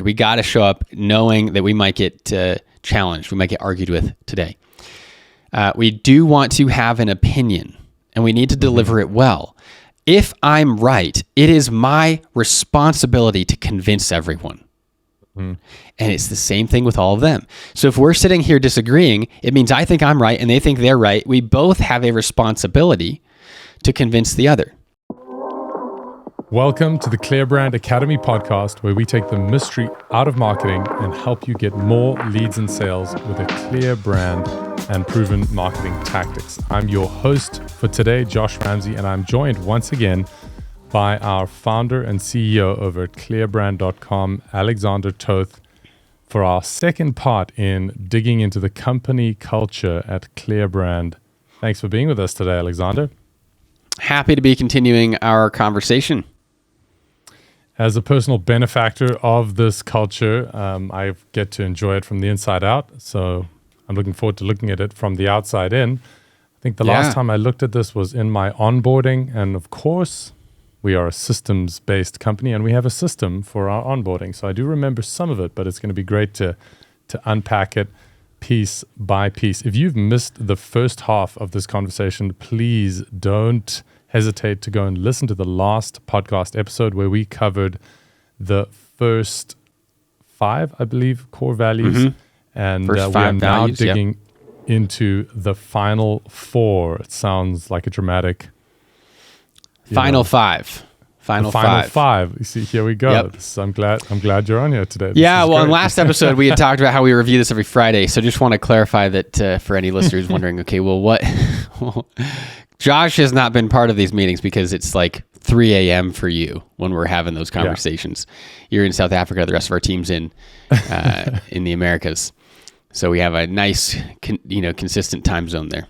We got to show up knowing that we might get challenged. We might get argued with today. We do want to have an opinion, and we need to deliver it well. If I'm right, it is my responsibility to convince everyone. And it's the same thing with all of them. So if we're sitting here disagreeing, it means I think I'm right and they think they're right. We both have a responsibility to convince the other. Welcome to the ClearBrand Academy podcast, where we take the mystery out of marketing and help you get more leads and sales with a clear brand and proven marketing tactics. I'm your host for today, Josh Ramsey, and I'm joined once again by our founder and CEO over at ClearBrand.com, Alexander Toth, for our second part in digging into the company culture at ClearBrand. Thanks for being with us today, Alexander. Happy to be continuing our conversation. As a personal benefactor of this culture, I get to enjoy it from the inside out. So I'm looking forward to looking at it from the outside in. I think the last time I looked at this was in my onboarding. And of course, we are a systems-based company and we have a system for our onboarding. So I do remember some of it, but it's going to be great to unpack it piece by piece. If you've missed the first half of this conversation, please don't hesitate to go and listen to the last podcast episode where we covered the first 5, I believe, core values. And we are now digging into the final 4. It sounds like a dramatic... Final 5. Final five. You see, here we go. Yep. I'm glad you're on here today. In last episode, we had talked about how we review this every Friday. So just want to clarify that for any listeners wondering, okay, well, what... Josh has not been part of these meetings because it's like 3 a.m. for you when we're having those conversations. You're in South Africa. The rest of our team's in the Americas. So we have a nice, consistent time zone there.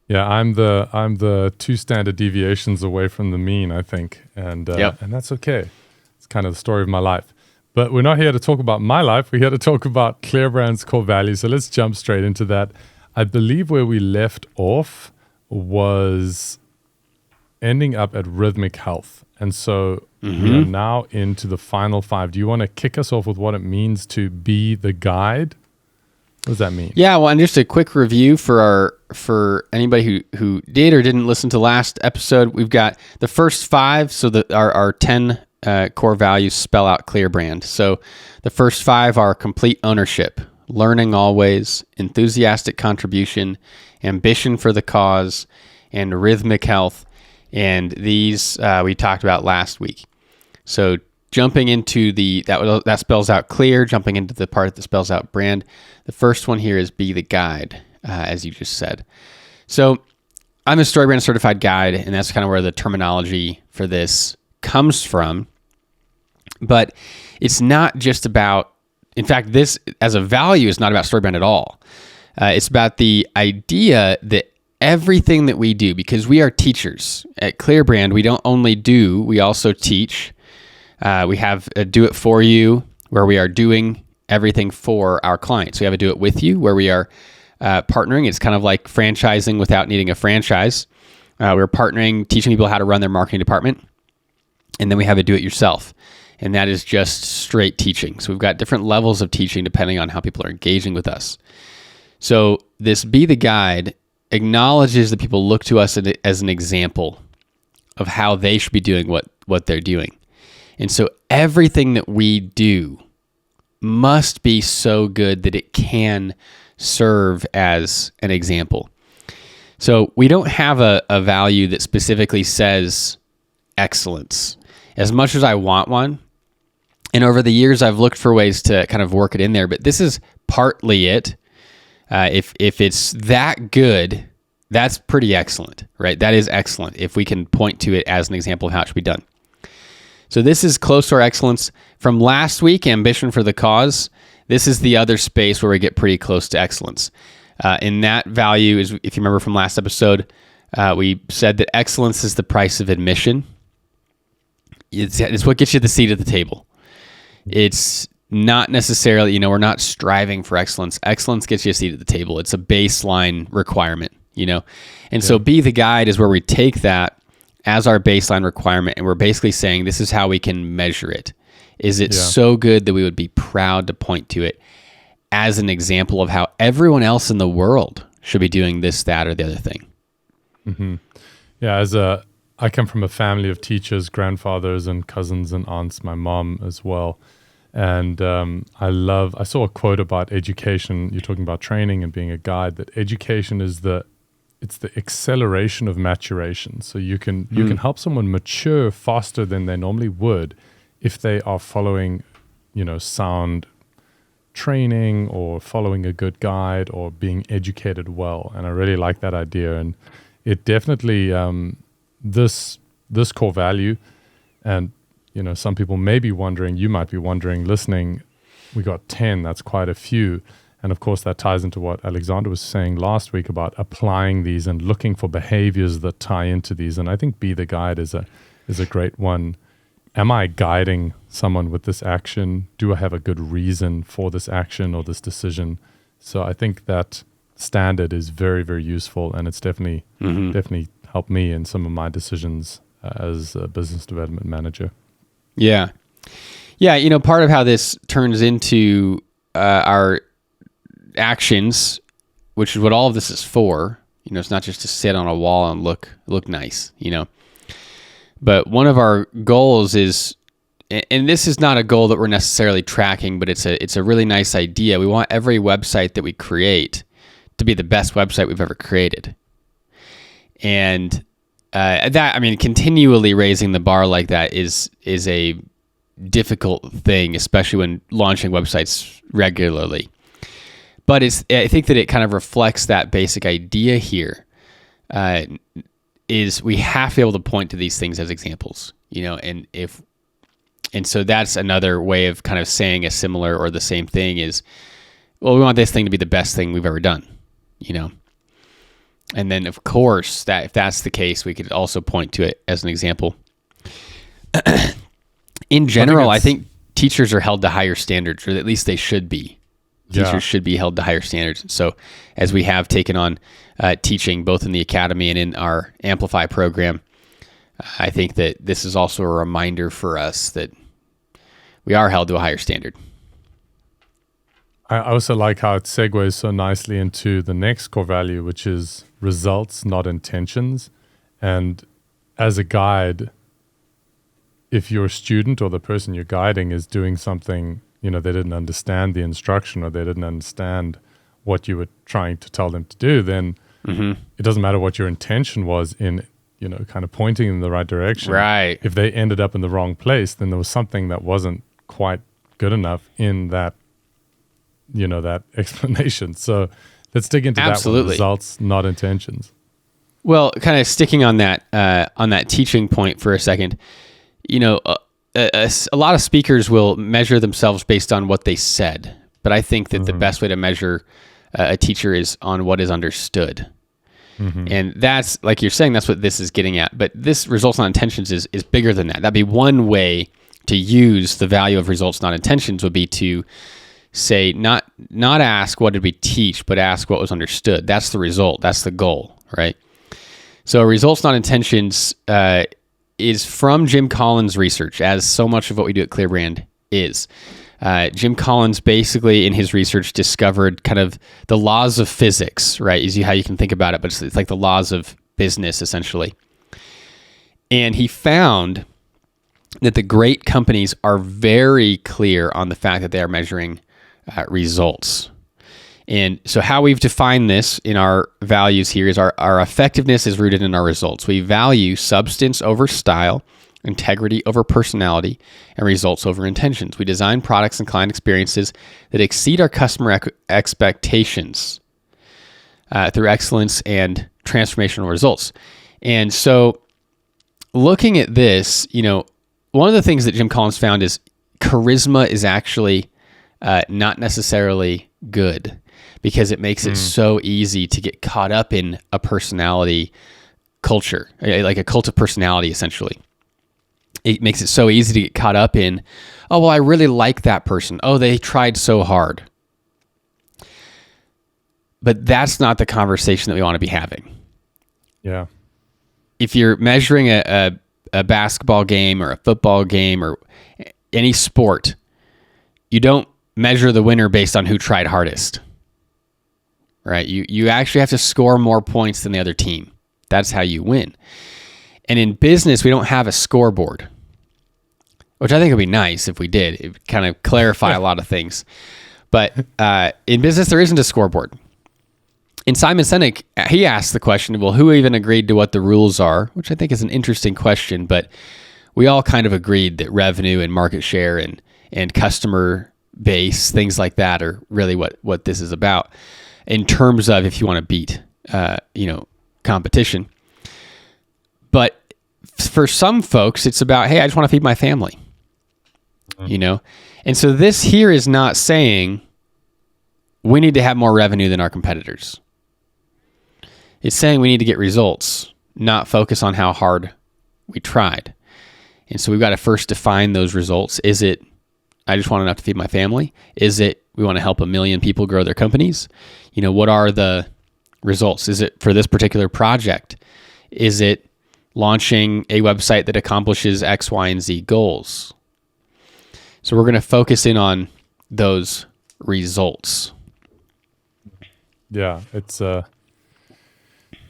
Yeah, I'm the 2 standard deviations away from the mean, I think, and that's okay. It's kind of the story of my life. But we're not here to talk about my life. We're here to talk about ClearBrand's core values. So let's jump straight into that. I believe where we left off was ending up at rhythmic health. And so we are now into the final 5. Do you want to kick us off with what it means to be the guide? What does that mean? Yeah, well, and just a quick review for anybody who did or didn't listen to last episode. We've got the first 5, so our 10 core values spell out ClearBrand. So the first 5 are complete ownership, learning always, enthusiastic contribution, ambition for the cause, and rhythmic health. And these we talked about last week. So jumping into that spells out clear, jumping into the part that spells out brand. The first one here is be the guide, as you just said. So I'm a StoryBrand certified guide, and that's kind of where the terminology for this comes from. But it's not just about, in fact, this as a value is not about StoryBrand at all. It's about the idea that everything that we do, because we are teachers at ClearBrand, we don't only do, we also teach. We have a do it for you, where we are doing everything for our clients. We have a do it with you, where we are partnering. It's kind of like franchising without needing a franchise. We're partnering, teaching people how to run their marketing department. And then we have a do it yourself. And that is just straight teaching. So we've got different levels of teaching depending on how people are engaging with us. So this be the guide acknowledges that people look to us as an example of how they should be doing what they're doing. And so everything that we do must be so good that it can serve as an example. So we don't have a value that specifically says excellence. As much as I want one, and over the years I've looked for ways to kind of work it in there, but this is partly it. If it's that good, that's pretty excellent, right? That is excellent if we can point to it as an example of how it should be done. So this is close to our excellence. From last week, ambition for the cause, this is the other space where we get pretty close to excellence. And that value is, if you remember from last episode, we said that excellence is the price of admission. It's what gets you the seat at the table. It's not necessarily, we're not striving for excellence. Excellence gets you a seat at the table. It's a baseline requirement, And so be the guide is where we take that as our baseline requirement, and we're basically saying this is how we can measure it. is it's so good that we would be proud to point to it as an example of how everyone else in the world should be doing this, that, or the other thing. Mm-hmm. Yeah, I come from a family of teachers, grandfathers and cousins and aunts, my mom as well. And I saw a quote about education. You're talking about training and being a guide, that education is it's the acceleration of maturation. So you can help someone mature faster than they normally would if they are following, sound training or following a good guide or being educated well. And I really like that idea. And it definitely, this core value, and some people may be wondering, you might be wondering, listening, we got 10, that's quite a few. And of course, that ties into what Alexander was saying last week about applying these and looking for behaviors that tie into these. And I think Be the Guide is a great one. Am I guiding someone with this action? Do I have a good reason for this action or this decision? So I think that standard is very, very useful, and it's definitely helped me in some of my decisions as a business development manager. Yeah. Yeah, part of how this turns into our actions, which is what all of this is for. It's not just to sit on a wall and look nice, But one of our goals is, and this is not a goal that we're necessarily tracking, but it's a really nice idea. We want every website that we create to be the best website we've ever created. And continually raising the bar like that is a difficult thing, especially when launching websites regularly. But I think that it kind of reflects that basic idea here. Is we have to be able to point to these things as examples, and so that's another way of kind of saying a similar or the same thing is, well, we want this thing to be the best thing we've ever done, and then of course that if that's the case, we could also point to it as an example. In general, I think teachers are held to higher standards, or at least they should be. Teachers should be held to higher standards. So as we have taken on teaching both in the academy and in our Amplify program, I think that this is also a reminder for us that we are held to a higher standard. I also like how it segues so nicely into the next core value, which is results, not intentions. And as a guide, if your student or the person you're guiding is doing something, they didn't understand the instruction or they didn't understand what you were trying to tell them to do, then it doesn't matter what your intention was in, kind of pointing in the right direction. Right. If they ended up in the wrong place, then there was something that wasn't quite good enough in that, that explanation. So let's dig into that one. Results, not intentions. Well, kind of sticking on that teaching point for a second, a lot of speakers will measure themselves based on what they said, but I think that the best way to measure a teacher is on what is understood. And that's, like you're saying, that's what this is getting at. But this results not intentions is bigger than that. That'd be one way to use the value of results not intentions, would be to say, not ask what did we teach, but ask what was understood. That's the result. That's the goal, right? So results not intentions is from Jim Collins' research, as so much of what we do at ClearBrand is. Jim Collins basically in his research discovered kind of the laws of physics, right? Is how you can think about it, but it's like the laws of business essentially. And he found that the great companies are very clear on the fact that they are measuring results. And so how we've defined this in our values here is our effectiveness is rooted in our results. We value substance over style, integrity over personality, and results over intentions. We design products and client experiences that exceed our customer expectations through excellence and transformational results. And so looking at this, one of the things that Jim Collins found is charisma is actually not necessarily good, because it makes it so easy to get caught up in a personality culture, like a cult of personality, essentially. It makes it so easy to get caught up in, oh, well, I really like that person. Oh, they tried so hard. But that's not the conversation that we want to be having. Yeah. If you're measuring a basketball game or a football game, or any sport, you don't measure the winner based on who tried hardest, right? You actually have to score more points than the other team. That's how you win. And in business, we don't have a scoreboard, which I think would be nice if we did. It would kind of clarify a lot of things. But in business, there isn't a scoreboard. In Simon Sinek, he asked the question, well, who even agreed to what the rules are? Which I think is an interesting question, but we all kind of agreed that revenue and market share and customer base, things like that, are really what this is about in terms of if you want to beat, competition. But for some folks, it's about, hey, I just want to feed my family, And so this here is not saying we need to have more revenue than our competitors. It's saying we need to get results, not focus on how hard we tried. And so we've got to first define those results. Is it, I just want enough to feed my family? Is it, we want to help 1 million people grow their companies? What are the results? Is it for this particular project? Is it launching a website that accomplishes X, Y, and Z goals? So we're going to focus in on those results. Yeah, it's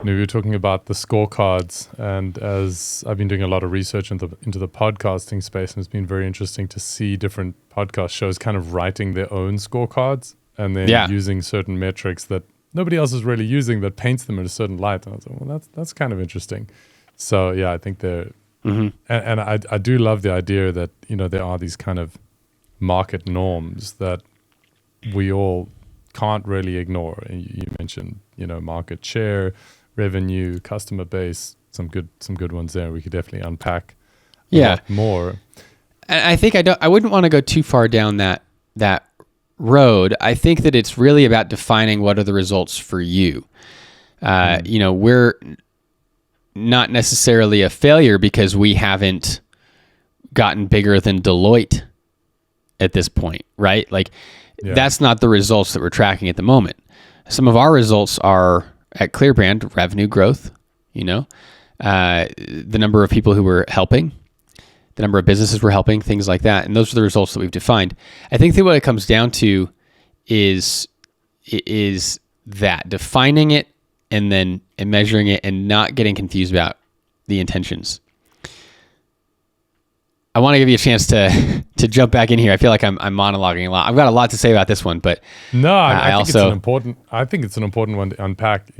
we were talking about the scorecards, and as I've been doing a lot of research into the podcasting space, and it's been very interesting to see different podcast shows kind of writing their own scorecards and then using certain metrics that nobody else is really using that paints them in a certain light. And I was like, well, that's kind of interesting. So yeah, I think they're, and I do love the idea that, there are these kind of market norms that we all can't really ignore. And you mentioned, market share, revenue, customer base, some good ones there. We could definitely unpack a lot more. And I think I wouldn't want to go too far down that road. I think that it's really about defining what are the results for you. We're not necessarily a failure because we haven't gotten bigger than Deloitte at this point, right? That's not the results that we're tracking at the moment. Some of our results are at ClearBrand, revenue growth, the number of people who we're helping, the number of businesses we're helping, things like that. And those are the results that we've defined. I think that what it comes down to is that defining it and measuring it and not getting confused about the intentions. I want to give you a chance to jump back in here. I feel like I'm monologuing a lot. I've got a lot to say about this one, but no, I think it's an important one to unpack.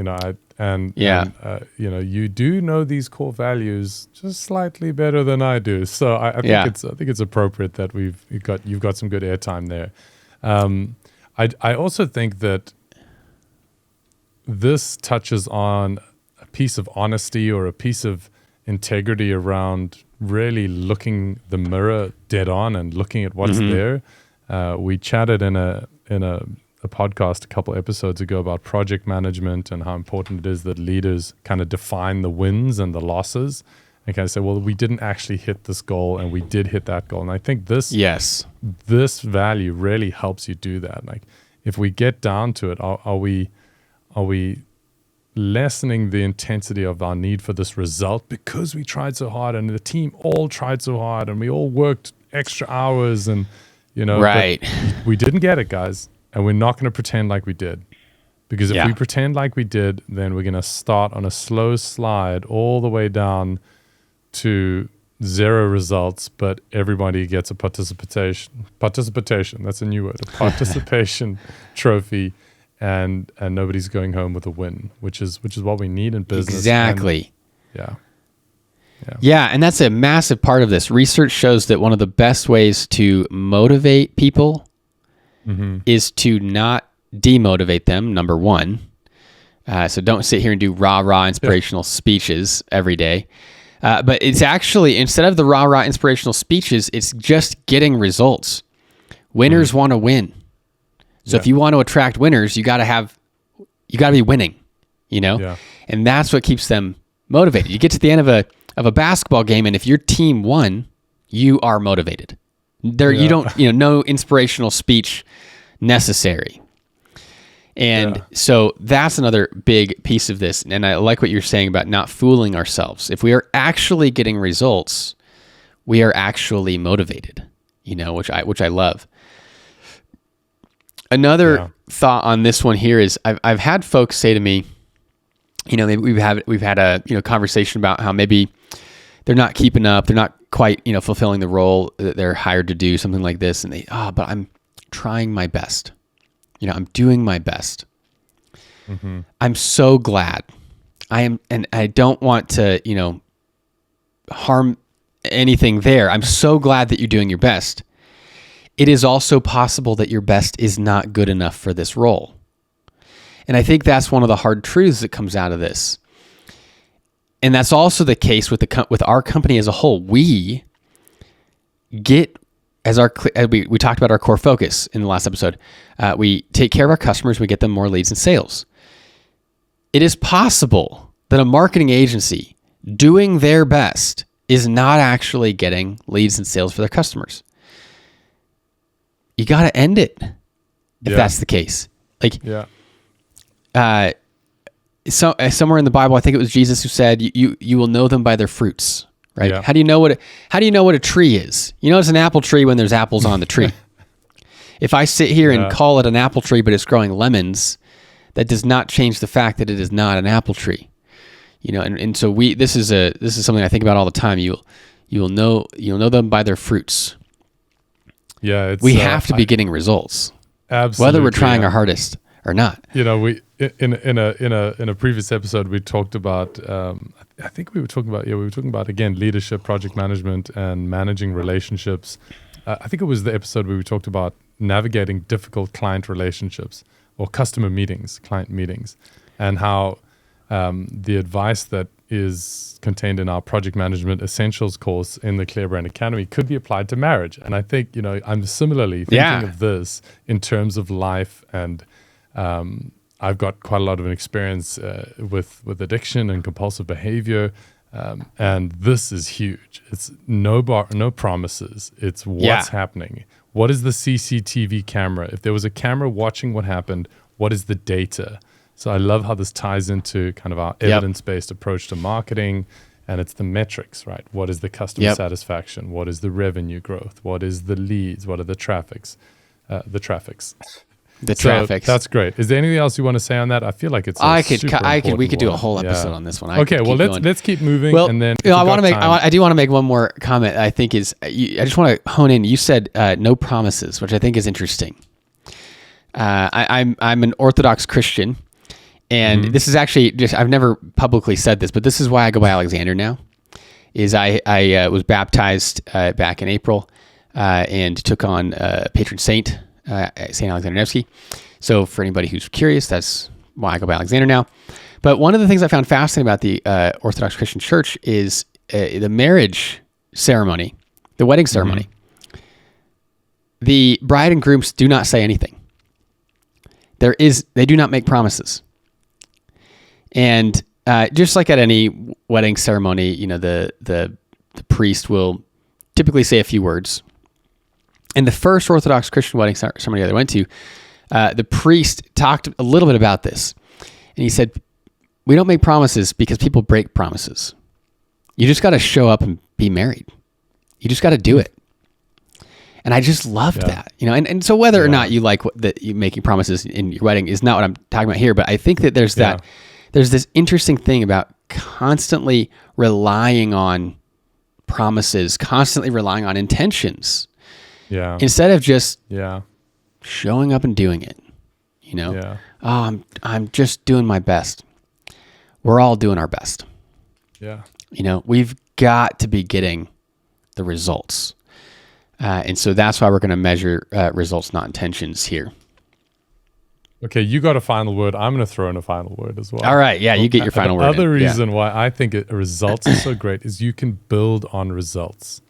You do know these core values just slightly better than I do. So I think it's appropriate that you've got some good airtime there. I also think that this touches on a piece of honesty or a piece of integrity around really looking the mirror dead on and looking at what's there. We chatted in a podcast a couple episodes ago about project management and how important it is that leaders kind of define the wins and the losses and kind of say, well, we didn't actually hit this goal and we did hit that goal. And I think this value really helps you do that. Like if we get down to it, are we lessening the intensity of our need for this result because we tried so hard and the team all tried so hard and we all worked extra hours and, right. We didn't get it, guys. And we're not going to pretend like we did. Because if we pretend like we did, then we're going to start on a slow slide all the way down to 0 results, but everybody gets a participation. That's a new word. A participation trophy. And nobody's going home with a win, which is what we need in business. Exactly. And, and that's a massive part of this. Research shows that one of the best ways to motivate people is to not demotivate them, number one. So don't sit here and do rah-rah inspirational speeches every day. But it's actually, instead of the rah-rah inspirational speeches, it's just getting results. Winners want to win. So if you want to attract winners, you got to be winning, and that's what keeps them motivated. You get to the end of a basketball game, and if your team won, you are motivated. You don't, no inspirational speech necessary. And so that's another big piece of this. And I like what you're saying about not fooling ourselves. If we are actually getting results, we are actually motivated. which I love. Another thought on this one here is I've had folks say to me, maybe we've had a conversation about how maybe they're not keeping up, they're not quite fulfilling the role that they're hired to do, something like this, and but I'm trying my best, I'm doing my best. Mm-hmm. I'm so glad. I am, and I don't want to harm anything there. I'm so glad that you're doing your best. It is also possible that your best is not good enough for this role. And I think that's one of the hard truths that comes out of this. And that's also the case with our company as a whole. We get, we talked about our core focus in the last episode. We take care of our customers, we get them more leads and sales. It is possible that a marketing agency doing their best is not actually getting leads and sales for their customers. You got to end it if that's the case. So somewhere in the Bible, I think it was Jesus who said, "You will know them by their fruits." Right? Yeah. How do you know what a tree is? It's an apple tree when there's apples on the tree. If I sit here and call it an apple tree, but it's growing lemons, that does not change the fact that it is not an apple tree. And so this is something I think about all the time. You'll know them by their fruits. Yeah, we have to be getting results, absolutely, whether we're trying our hardest or not. We in a previous episode we talked about. I think we were talking about again leadership, project management, and managing relationships. I think it was the episode where we talked about navigating difficult client relationships or customer meetings, client meetings, and how the advice that is contained in our project management essentials course in the ClearBrand Academy could be applied to marriage. And I think, I'm similarly thinking of this in terms of life. And I've got quite a lot of an experience with addiction and compulsive behavior. And this is huge. It's no promises. It's what's happening. What is the CCTV camera? If there was a camera watching what happened, what is the data? So I love how this ties into kind of our evidence-based approach to marketing, and it's the metrics, right? What is the customer satisfaction? What is the revenue growth? What is the leads? What are the traffics? The traffics. That's great. Is there anything else you want to say on that? I feel like it's we could do a whole episode on this one. Let's keep moving. Well, and then I do want to make one more comment. I think I just want to hone in. You said no promises, which I think is interesting. I'm an Orthodox Christian. And this is actually I've never publicly said this, but this is why I go by Alexander now, is I was baptized back in April and took on patron saint, St. Alexander Nevsky. So for anybody who's curious, that's why I go by Alexander now. But one of the things I found fascinating about the Orthodox Christian Church is the marriage ceremony, the wedding ceremony. The bride and grooms do not say anything. They do not make promises. And just like at any wedding ceremony, the priest will typically say a few words. And the first Orthodox Christian wedding ceremony that I went to, the priest talked a little bit about this. And he said, we don't make promises because people break promises. You just got to show up and be married. You just got to do it. And I just loved that, and so whether or not you like that you making promises in your wedding is not what I'm talking about here, but I think that there's this interesting thing about constantly relying on promises, constantly relying on intentions. Yeah. Instead of just showing up and doing it, Oh, I'm just doing my best. We're all doing our best. Yeah. We've got to be getting the results. And so that's why we're going to measure results, not intentions here. Okay, you got a final word. I'm going to throw in a final word as well. All right, yeah, you get your final word. The other reason why I think results is so great is you can build on results.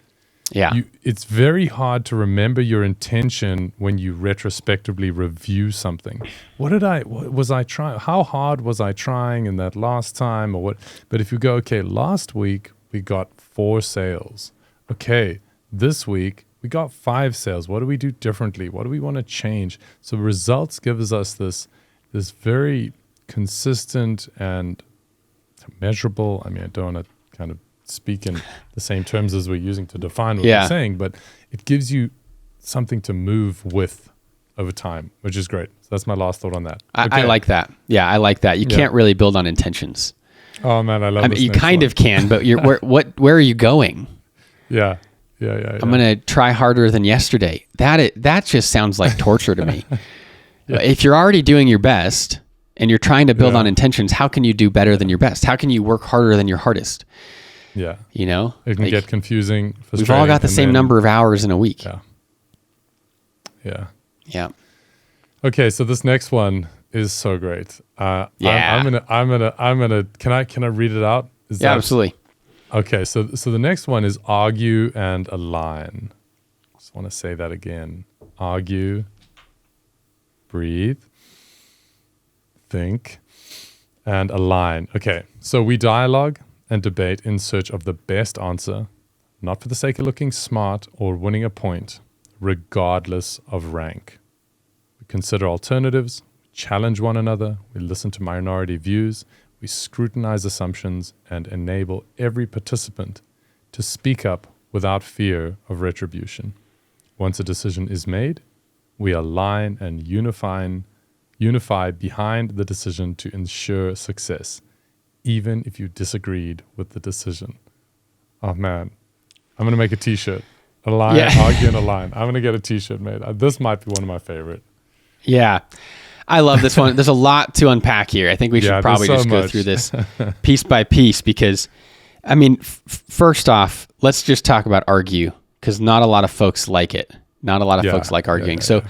Yeah. It's very hard to remember your intention when you retrospectively review something. What was I trying? How hard was I trying in that last time or what? But if you go, okay, last week we got 4 sales. Okay, this week we got 5 sales. What do we do differently? What do we want to change? So results gives us this very consistent and measurable. I mean, I don't want to kind of speak in the same terms as we're using to define what we're saying, but it gives you something to move with over time, which is great. So that's my last thought on that. I like that. Yeah, I like that. You can't really build on intentions. Oh man, I love this. You kind of can, but where are you going? Yeah. I'm going to try harder than yesterday. That just sounds like torture to me. If you're already doing your best and you're trying to build on intentions, how can you do better than your best? How can you work harder than your hardest? Yeah. You know? It can get confusing. We've all got the same number of hours in a week. Yeah. Okay, so this next one is so great. I'm gonna. Can I read it out? Absolutely. Okay, so the next one is argue and align. Just want to say that again. Argue, breathe, think, and align. Okay, so we dialogue and debate in search of the best answer, not for the sake of looking smart or winning a point, regardless of rank. We consider alternatives, challenge one another, we listen to minority views, we scrutinize assumptions, and enable every participant to speak up without fear of retribution. Once a decision is made, we align and unify behind the decision to ensure success, even if you disagreed with the decision. Oh man, I'm going to make a t-shirt. Align, argue, and align. I'm going to get a t-shirt made. This might be one of my favorite. Yeah. I love this one. There's a lot to unpack here. I think we should probably just go through this piece by piece because, I mean, first off, let's just talk about argue because not a lot of folks like it. Not a lot of folks like arguing. So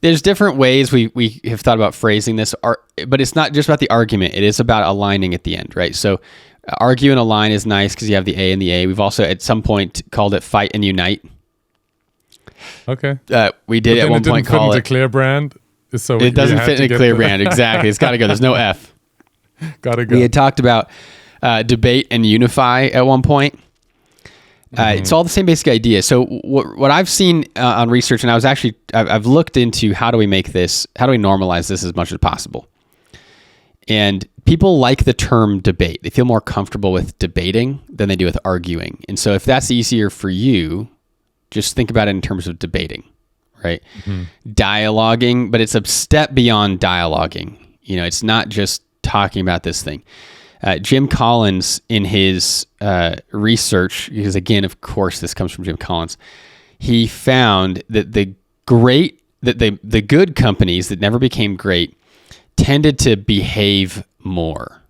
there's different ways we have thought about phrasing this, but it's not just about the argument. It is about aligning at the end, right? So argue and align is nice because you have the A and the A. We've also at some point called it fight and unite. Okay. We did at one point call it ClearBrand. So it doesn't fit in a ClearBrand. Exactly. It's got to go. There's no F. Got to go. We had talked about debate and unify at one point. It's all the same basic idea. So what I've seen on research, and I've looked into how do we normalize this as much as possible. And people like the term debate. They feel more comfortable with debating than they do with arguing. And so if that's easier for you, just think about it in terms of debating. Right? Dialoguing, but it's a step beyond dialoguing. You know, it's not just talking about this thing. Jim Collins, in his research, because again, of course, this comes from Jim Collins, he found that the good companies that never became great tended to behave more.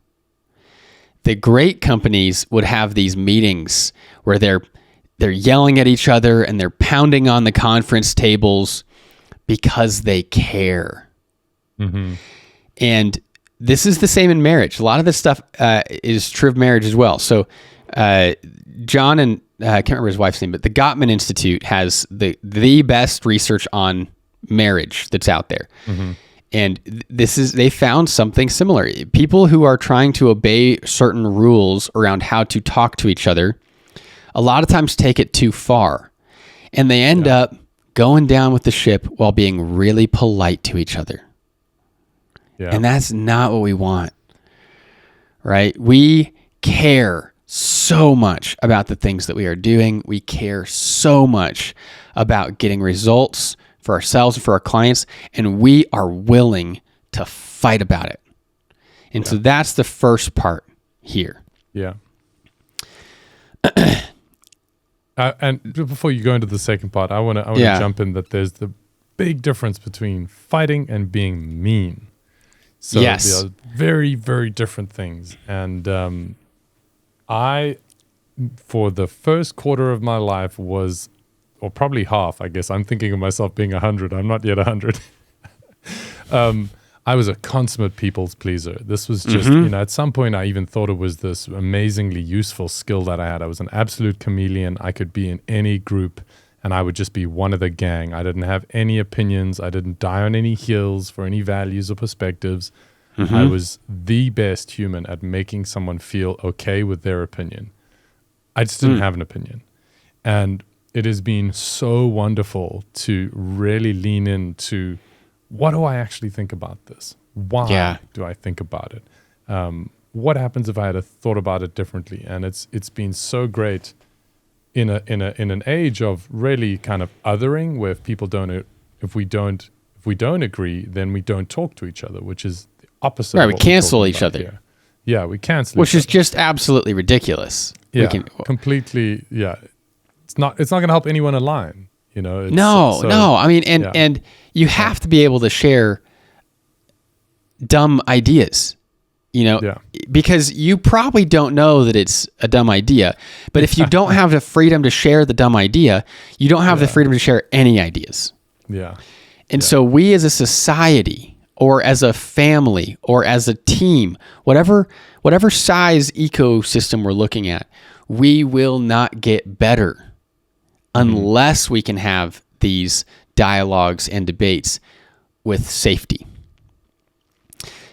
The great companies would have these meetings where they're yelling at each other and they're pounding on the conference tables because they care. And this is the same in marriage. A lot of this stuff is true of marriage as well. So John and I can't remember his wife's name, but the Gottman Institute has the best research on marriage that's out there. And they found something similar. People who are trying to obey certain rules around how to talk to each other a lot of times take it too far, and they end up going down with the ship while being really polite to each other. And that's not what we want, right? We care so much about the things that we are doing. We care so much about getting results for ourselves and for our clients, and we are willing to fight about it. And so that's the first part here. Yeah. And before you go into the second part, I want to jump in that there's the big difference between fighting and being mean. So they are very, very different things. And I, for the first quarter of my life was, or probably half, I guess, I'm thinking of myself being 100. I'm not yet 100. I was a consummate people's pleaser. This was just, at some point I even thought it was this amazingly useful skill that I had. I was an absolute chameleon. I could be in any group and I would just be one of the gang. I didn't have any opinions. I didn't die on any heels for any values or perspectives. I was the best human at making someone feel okay with their opinion. I just didn't have an opinion. And it has been so wonderful to really lean into what do I actually think about this? Why do I think about it? What happens if I had thought about it differently? And it's been so great in an age of really kind of othering, where if we don't agree, then we don't talk to each other, which is the opposite. Right, of we what we're cancel talking each about other. here. Yeah, we cancel. Which each is other. just absolutely ridiculous. Yeah, completely. Yeah, it's not going to help anyone align. No. I mean, and you have to be able to share dumb ideas. Because you probably don't know that it's a dumb idea. But if you don't have the freedom to share the dumb idea, you don't have the freedom to share any ideas. Yeah. And so we as a society, or as a family, or as a team, whatever size ecosystem we're looking at, we will not get better unless we can have these dialogues and debates with safety.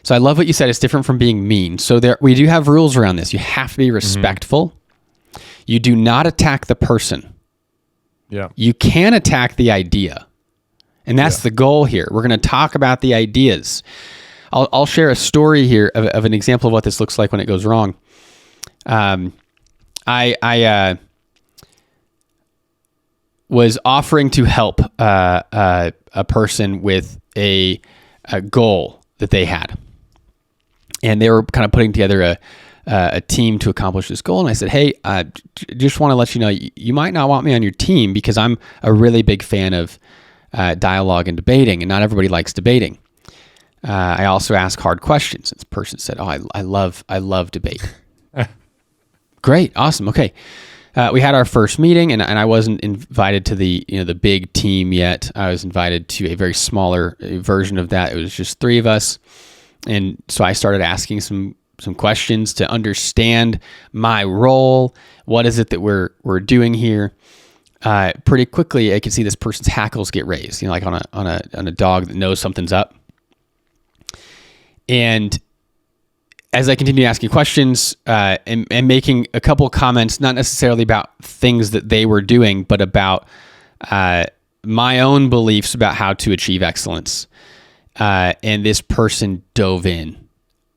So I love what you said. It's different from being mean. So we do have rules around this. You have to be respectful. You do not attack the person. Yeah. You can attack the idea. And that's the goal here. We're going to talk about the ideas. I'll share a story here of an example of what this looks like when it goes wrong. I was offering to help a person with a goal that they had. And they were kind of putting together a team to accomplish this goal. And I said, hey, just want to let you know, you might not want me on your team because I'm a really big fan of dialogue and debating, and not everybody likes debating. I also ask hard questions. This person said, oh, I love debate. Great. Awesome. Okay. We had our first meeting, and I wasn't invited to the big team yet. I was invited to a very smaller version of that. It was just 3 of us. And so I started asking some questions to understand my role. What is it that we're doing here? Pretty quickly, I could see this person's hackles get raised, like on a dog that knows something's up. And as I continued asking questions and making a couple of comments, not necessarily about things that they were doing, but about my own beliefs about how to achieve excellence. And this person dove in,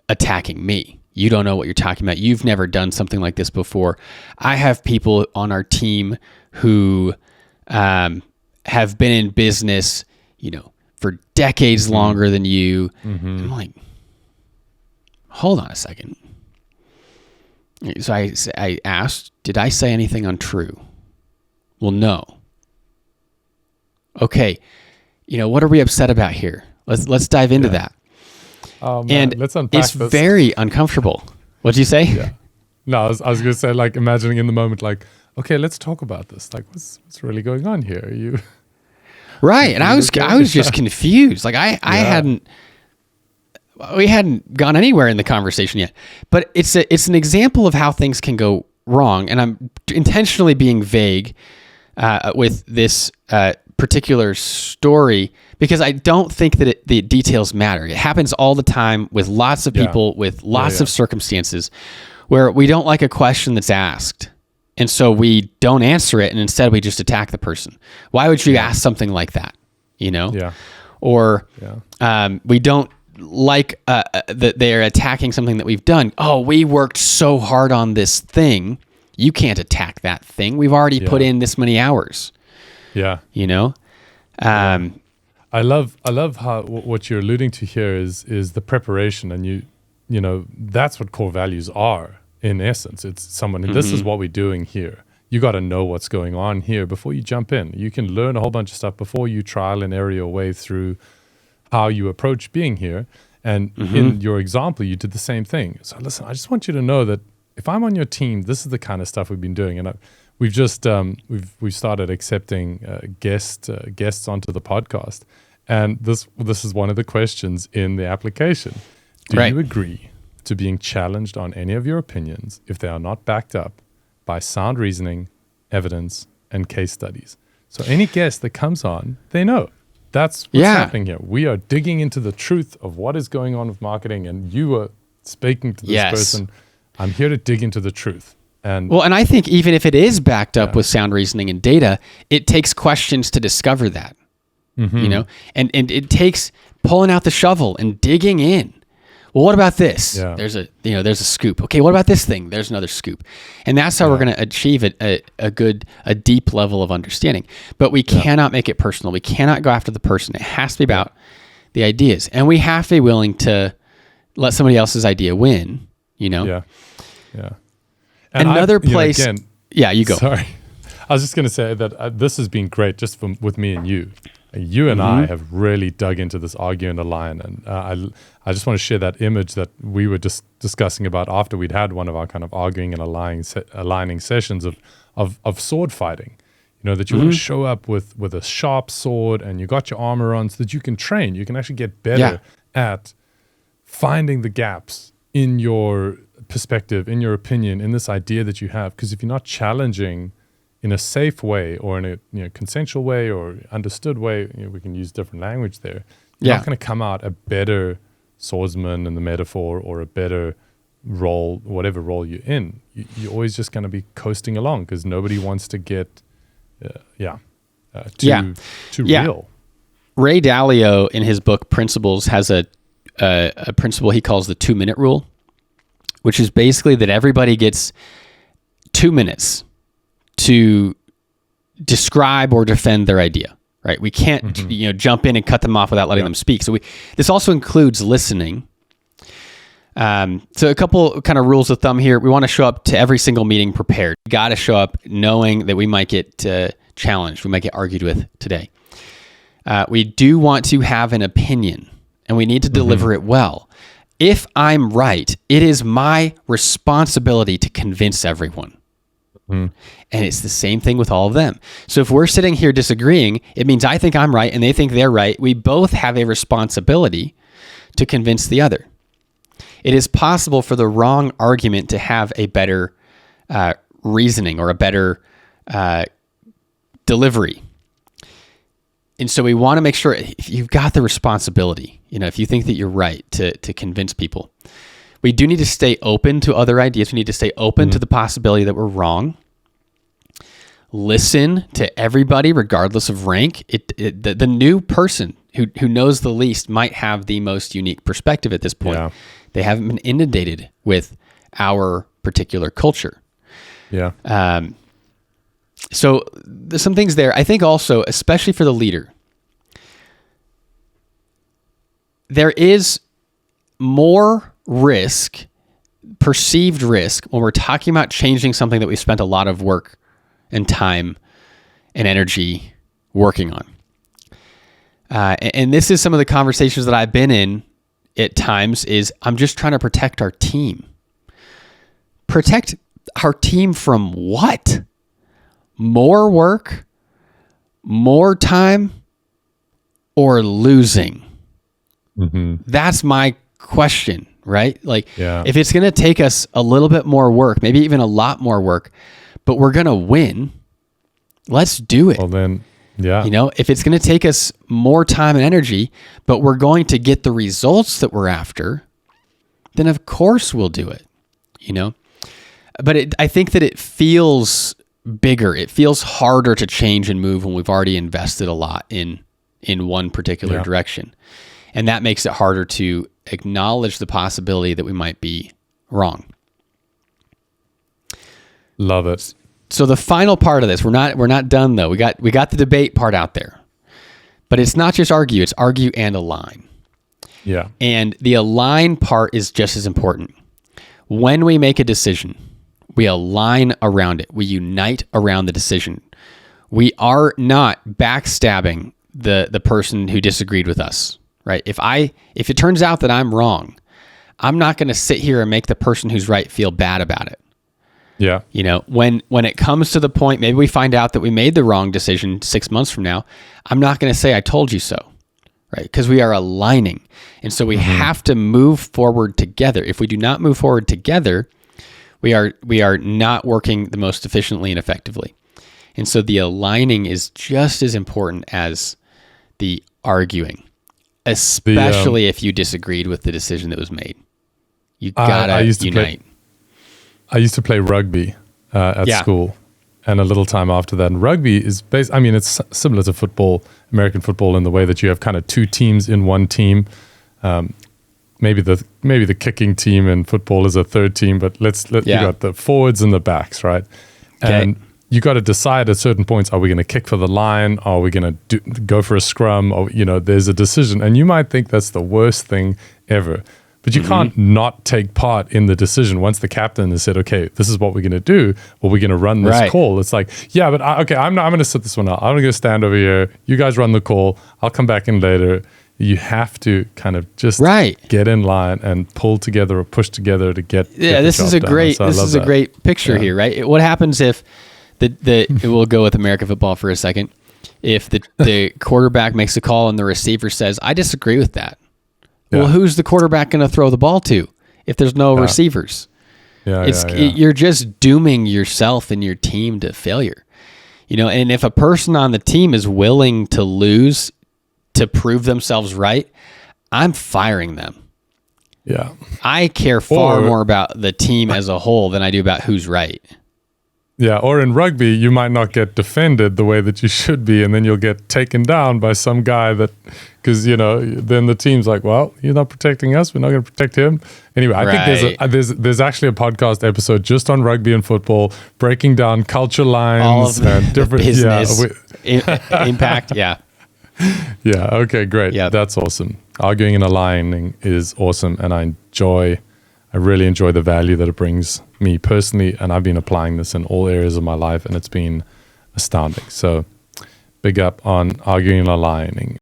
attacking me. You don't know what you're talking about. You've never done something like this before. I have people on our team who have been in business, for decades longer than you. I'm like, hold on a second. So I asked, did I say anything untrue? Well, no. Okay. What are we upset about here? Let's dive into that. And let's unpack it's this. very uncomfortable. What'd you say? Yeah. No, I was going to say, like, imagining in the moment, like, okay, let's talk about this. Like, what's really going on here? You right? And I was just confused. Like we hadn't gone anywhere in the conversation yet. But it's an example of how things can go wrong. And I'm intentionally being vague with this particular story because I don't think that the details matter. It happens all the time with lots of people, with lots of circumstances where we don't like a question that's asked. And so we don't answer it, and instead we just attack the person. Why would you ask something like that? Or we don't like that they're attacking something that we've done. Oh, we worked so hard on this thing. You can't attack that thing. We've already put in this many hours. Yeah. I love how what you're alluding to here is the preparation, and that's what core values are in essence. It's someone, this is what we're doing here. You got to know what's going on here before you jump in. You can learn a whole bunch of stuff before you trial and error your way through how you approach being here. And in your example, you did the same thing. So listen, I just want you to know that if I'm on your team, this is the kind of stuff we've been doing. And we've just we've started accepting guests onto the podcast, and this is one of the questions in the application. Do you agree to being challenged on any of your opinions if they are not backed up by sound reasoning, evidence, and case studies? So any guest that comes on, they know that's what's happening here. We are digging into the truth of what is going on with marketing, and you are speaking to this person. I'm here to dig into the truth. And I think even if it is backed up with sound reasoning and data, it takes questions to discover that, and it takes pulling out the shovel and digging in. Well, what about this? Yeah. There's a scoop. Okay, what about this thing? There's another scoop. And that's how we're going to achieve a deep level of understanding. But we cannot make it personal. We cannot go after the person. It has to be about the ideas. And we have to be willing to let somebody else's idea win, Yeah. And another place. You go. Sorry. I was just going to say that this has been great just with me and you. You and I have really dug into this argue and align. And I just want to share that image that we were just discussing about after we'd had one of our kind of arguing and aligning sessions of sword fighting. That you want to show up with a sharp sword and you got your armor on so that you can train. You can actually get better at finding the gaps in your perspective, in your opinion, in this idea that you have. Because if you're not challenging in a safe way or in a consensual way or understood way, we can use different language there. You're not going to come out a better swordsman in the metaphor or a better role, whatever role you're in. You're always just going to be coasting along because nobody wants to get too real. Ray Dalio in his book Principles has a principle he calls the 2-minute rule, which is basically that everybody gets 2 minutes to describe or defend their idea, right? We can't, jump in and cut them off without letting them speak. So this also includes listening. So a couple kind of rules of thumb here. We want to show up to every single meeting prepared. You got to show up knowing that we might get challenged. We might get argued with today. We do want to have an opinion and we need to deliver it well. If I'm right, it is my responsibility to convince everyone. And it's the same thing with all of them. So if we're sitting here disagreeing, it means I think I'm right and they think they're right. We both have a responsibility to convince the other. It is possible for the wrong argument to have a better reasoning or a better delivery. And so we want to make sure if you've got the responsibility, if you think that you're right to convince people, we do need to stay open to other ideas. We need to stay open to the possibility that we're wrong. Listen to everybody, regardless of rank. The new person who knows the least might have the most unique perspective at this point. Yeah. They haven't been inundated with our particular culture. Yeah. So there's some things there. I think also, especially for the leader, there is more risk, perceived risk, when we're talking about changing something that we spent a lot of work and time and energy working on. And this is some of the conversations that I've been in at times is I'm just trying to protect our team. Protect our team from what? More work, more time, or losing? That's my question, right? If it's going to take us a little bit more work, maybe even a lot more work, but we're going to win, let's do it. Well, then, if it's going to take us more time and energy, but we're going to get the results that we're after, then of course we'll do it, But I think that it feels bigger. It feels harder to change and move when we've already invested a lot in one particular direction. And that makes it harder to acknowledge the possibility that we might be wrong. Love it. So the final part of this, we're not done though. We got the debate part out there. But it's not just argue, it's argue and align. Yeah. And the align part is just as important. When we make a decision, we align around it. We unite around the decision. We are not backstabbing the person who disagreed with us, right? If it turns out that I'm wrong, I'm not going to sit here and make the person who's right feel bad about it. Yeah. When it comes to the point, maybe we find out that we made the wrong decision 6 months from now, I'm not going to say I told you so, right? Because we are aligning. And so we have to move forward together. If we do not move forward together, we are not working the most efficiently and effectively. And so the aligning is just as important as the arguing, especially if you disagreed with the decision that was made. You gotta unite. I used to play rugby at school, and a little time after that. And rugby is it's similar to football, American football, in the way that you have kind of two teams in one team. maybe the kicking team in football is a third team, but you got the forwards and the backs, right? Okay. And you got to decide at certain points, are we going to kick for the line? Are we going to go for a scrum? Or, there's a decision. And you might think that's the worst thing ever. But you can't not take part in the decision once the captain has said, okay, this is what we're going to do. Well, we're going to run this call. It's like, yeah, but I'm going to sit this one out. I'm going to stand over here. You guys run the call. I'll come back in later. You have to kind of just get in line and pull together or push together to get. Yeah, this is a great picture here, right? What happens if we'll go with American football for a second. If the quarterback makes a call and the receiver says, I disagree with that. Well, who's the quarterback going to throw the ball to if there's no receivers? You're just dooming yourself and your team to failure. And if a person on the team is willing to lose to prove themselves right, I'm firing them. Yeah. I care far more about the team as a whole than I do about who's right. Yeah, or in rugby, you might not get defended the way that you should be, and then you'll get taken down by some guy because then the team's like, well, you're not protecting us, we're not going to protect him. Anyway, I think there's actually a podcast episode just on rugby and football, breaking down culture lines and different business impact. Yeah. Yeah. Okay. Great. Yeah. That's awesome. Arguing and aligning is awesome, and I really enjoy the value that it brings me personally, and I've been applying this in all areas of my life, and it's been astounding. So big up on arguing and aligning.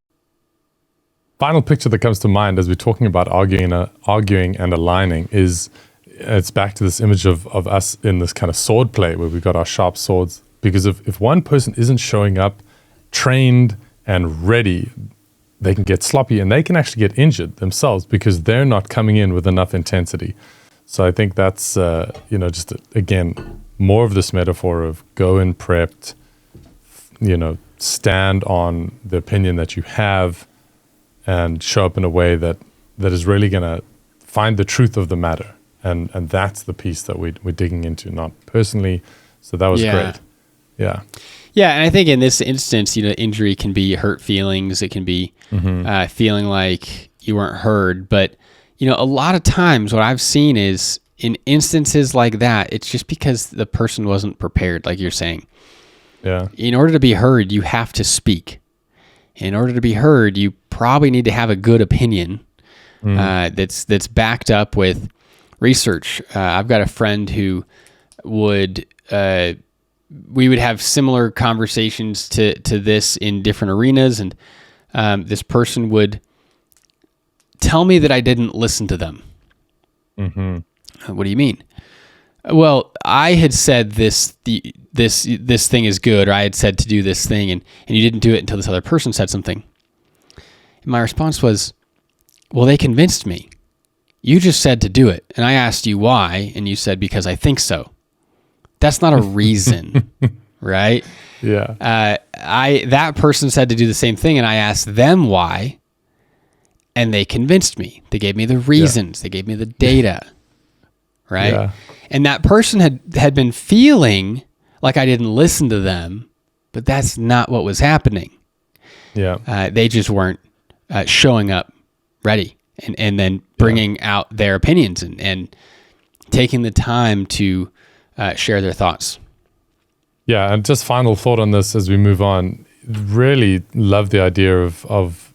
Final picture that comes to mind as we're talking about arguing and aligning is it's back to this image of us in this kind of sword play where we've got our sharp swords, because if one person isn't showing up trained and ready, they can get sloppy and they can actually get injured themselves because they're not coming in with enough intensity. So I think that's, just again, more of this metaphor of go in prepped, stand on the opinion that you have and show up in a way that is really going to find the truth of the matter. And that's the piece that we're digging into, not personally. So that was great. Yeah. Yeah, and I think in this instance, injury can be hurt feelings. It can be feeling like you weren't heard. But, a lot of times what I've seen is in instances like that, it's just because the person wasn't prepared, like you're saying. Yeah. In order to be heard, you have to speak. In order to be heard, you probably need to have a good opinion that's backed up with research. I've got a friend who would... we would have similar conversations to this in different arenas, and this person would tell me that I didn't listen to them. Mm-hmm. What do you mean? Well, I had said this thing is good, or I had said to do this thing, and you didn't do it until this other person said something. And my response was, well, they convinced me. You just said to do it, and I asked you why, and you said because I think so. That's not a reason, right? Yeah. That person said to do the same thing, and I asked them why, and they convinced me. They gave me the reasons. Yeah. They gave me the data, right? Yeah. And that person had been feeling like I didn't listen to them, but that's not what was happening. Yeah. They just weren't showing up ready and then bringing out their opinions and taking the time to share their thoughts. Yeah, and just final thought on this as we move on. Really love the idea of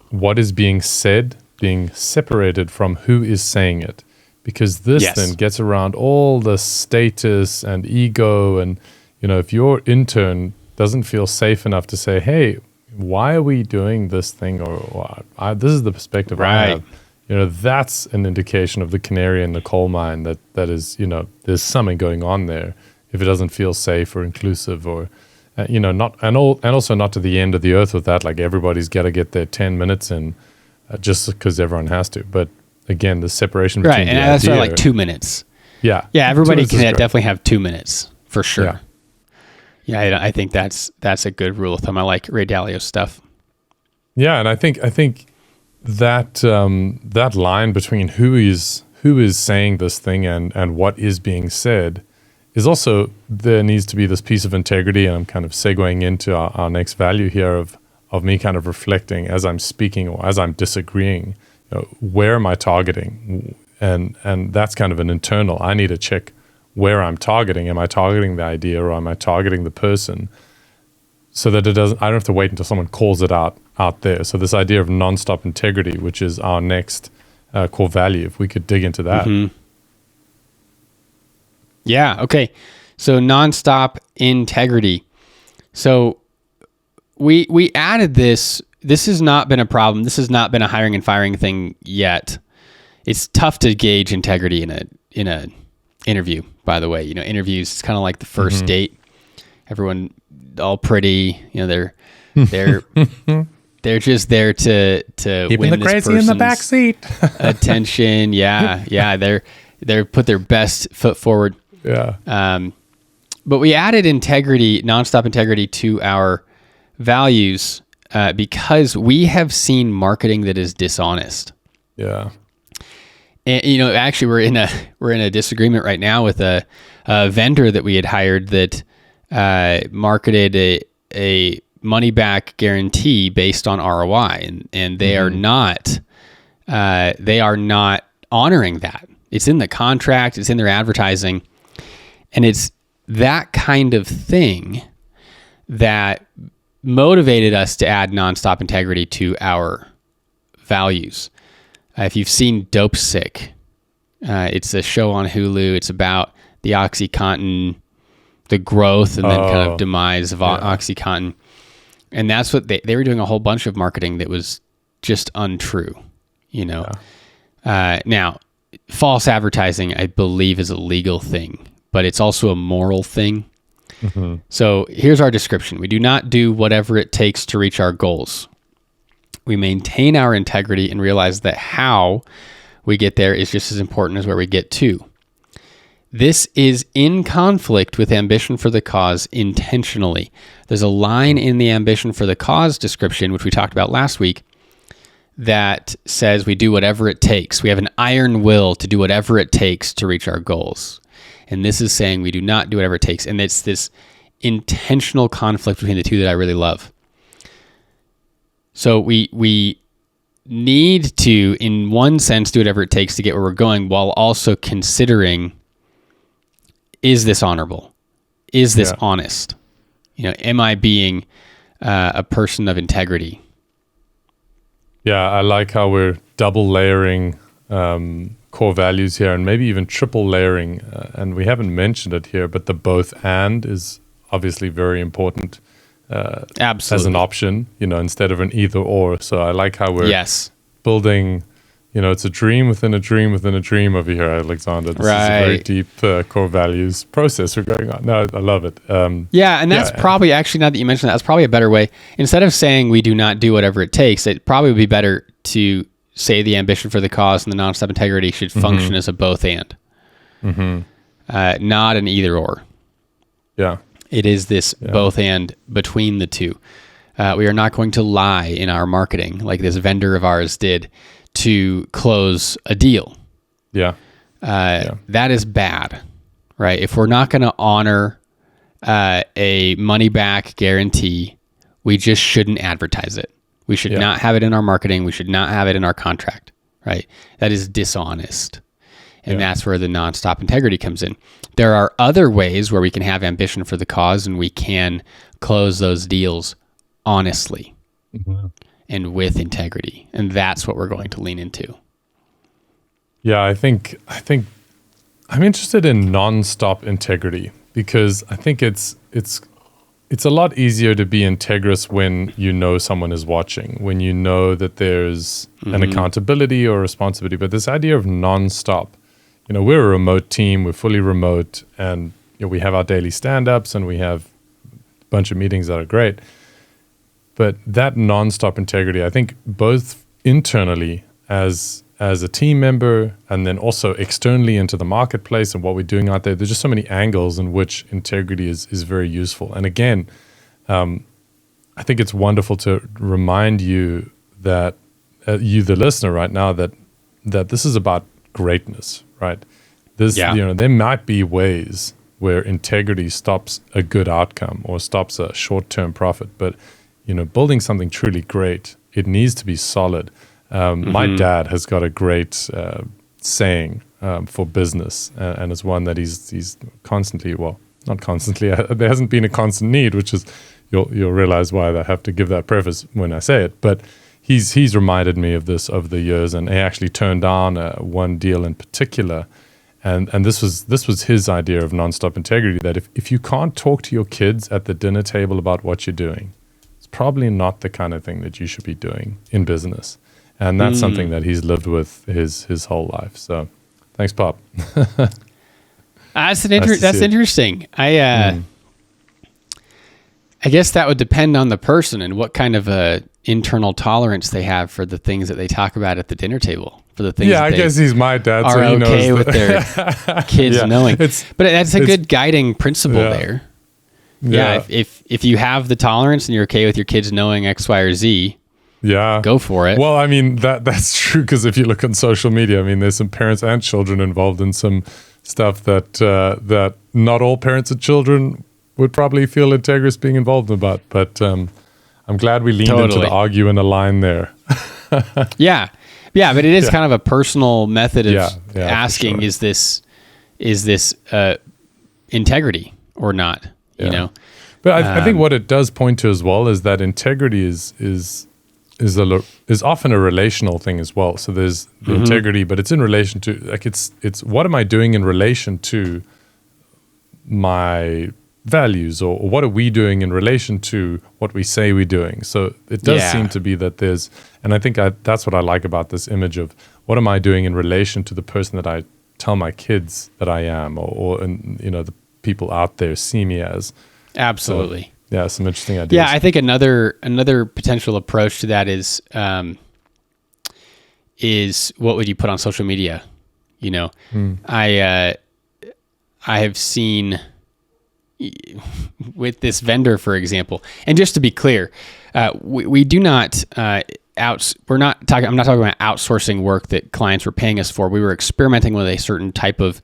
what is being said being separated from who is saying it, because this then gets around all the status and ego, and if your intern doesn't feel safe enough to say, hey, why are we doing this thing, or this is the perspective I have. That's an indication of the canary in the coal mine that is, there's something going on there if it doesn't feel safe or inclusive, or, also not to the end of the earth with that, like everybody's got to get their 10 minutes in just because everyone has to. But again, the separation between and that's like 2 minutes. Yeah. Yeah, everybody can definitely have 2 minutes for sure. Yeah, I think that's a good rule of thumb. I like Ray Dalio's stuff. Yeah, and I think that line between who is saying this thing and what is being said is also, there needs to be this piece of integrity, and I'm kind of segueing into our next value here of me kind of reflecting as I'm speaking or as I'm disagreeing. where am I targeting? And that's kind of an internal. I need to check where I'm targeting. Am I targeting the idea or am I targeting the person? So that it doesn't. I don't have to wait until someone calls it out there. So this idea of nonstop integrity, which is our next core value, if we could dig into that. Mm-hmm. Yeah. Okay. So nonstop integrity. So we added this. This has not been a problem. This has not been a hiring and firing thing yet. It's tough to gauge integrity in a interview. By the way, interviews, it's kind of like the first date. Everyone all pretty. They're just there to keeping win the this crazy in the back seat. attention. Yeah. They're put their best foot forward. Yeah. But we added integrity, nonstop integrity, to our values because we have seen marketing that is dishonest. Yeah. And actually, we're in a disagreement right now with a vendor that we had hired that marketed a money back guarantee based on ROI, and they are not honoring that. It's in the contract. It's in their advertising. And it's that kind of thing that motivated us to add nonstop integrity to our values. If you've seen Dope Sick, it's a show on Hulu. It's about the OxyContin, the growth and then kind of demise of OxyContin. And that's what they were doing, a whole bunch of marketing that was just untrue, Now, false advertising, I believe, is a legal thing, but it's also a moral thing. Mm-hmm. So here's our description. We do not do whatever it takes to reach our goals. We maintain our integrity and realize that how we get there is just as important as where we get to. This is in conflict with ambition for the cause intentionally. There's a line in the ambition for the cause description, which we talked about last week, that says we do whatever it takes. We have an iron will to do whatever it takes to reach our goals. And this is saying we do not do whatever it takes. And it's this intentional conflict between the two that I really love. So we need to, in one sense, do whatever it takes to get where we're going, while also considering, is this honorable? Is this honest? Am I being a person of integrity? Yeah, I like how we're double layering core values here, and maybe even triple layering. And we haven't mentioned it here, but the both and is obviously very important. Absolutely. As an option, instead of an either or. So I like how we're building, it's a dream within a dream within a dream over here, Alexander. This is a very deep core values process we're going on. No, I love it. And that's probably, actually, now that you mentioned that's probably a better way. Instead of saying we do not do whatever it takes, it probably would be better to say the ambition for the cause and the nonstop integrity should function as a both and, not an either or. Yeah. It is this both and between the two. We are not going to lie in our marketing like this vendor of ours did to close a deal. That is bad, right? If we're not going to honor a money back guarantee, we just shouldn't advertise it. We should not have it in our marketing. We should not have it in our contract, right? That is dishonest. And that's where the nonstop integrity comes in. There are other ways where we can have ambition for the cause and we can close those deals honestly and with integrity. And that's what we're going to lean into. Yeah, I think I'm interested in nonstop integrity because I think it's a lot easier to be integrous when you know someone is watching, when you know that there's an accountability or responsibility. But this idea of nonstop, we're a remote team, we're fully remote, and we have our daily stand-ups and we have a bunch of meetings that are great. But that nonstop integrity, I think both internally as a team member and then also externally into the marketplace and what we're doing out there, there's just so many angles in which integrity is very useful. And again, I think it's wonderful to remind you that, you the listener right now, that this is about greatness, right? There might be ways where integrity stops a good outcome or stops a short-term profit, but building something truly great, it needs to be solid. My dad has got a great saying for business, and it's one that he's constantly, well, not constantly, there hasn't been a constant need, which is, you'll realize why I have to give that preface when I say it, but he's reminded me of this over the years, and he actually turned down one deal in particular, and this was his idea of nonstop integrity, that if you can't talk to your kids at the dinner table about what you're doing, it's probably not the kind of thing that you should be doing in business. And that's something that he's lived with his whole life. So thanks, Pop. That's interesting. I guess that would depend on the person and what kind of internal tolerance they have for the things that they talk about at the dinner table. For the things I guess he's my dad, so he okay knows with their kids knowing. But that's a good guiding principle there. Yeah. If you have the tolerance and you're okay with your kids knowing X, Y, or Z, go for it. Well, I mean, that's true, because if you look on social media, I mean, there's some parents and children involved in some stuff that not all parents and children would probably feel integrous being involved about. But I'm glad we leaned into the argue and align there. Yeah, but it is kind of a personal method of asking, sure, is this integrity or not? You know. But I think what it does point to as well is that integrity is often a relational thing as well. So there's the integrity, but it's in relation to, like, it's what am I doing in relation to my values, or what are we doing in relation to what we say we're doing? So it does seem to be that there's, and I think that's what I like about this image of what am I doing in relation to the person that I tell my kids that I am, or the people out there see me as. Absolutely. So, some interesting ideas. Yeah, I think another potential approach to that is what would you put on social media? I have seen with this vendor, for example, and just to be clear, we do not I'm not talking about outsourcing work that clients were paying us for. We were experimenting with a certain type of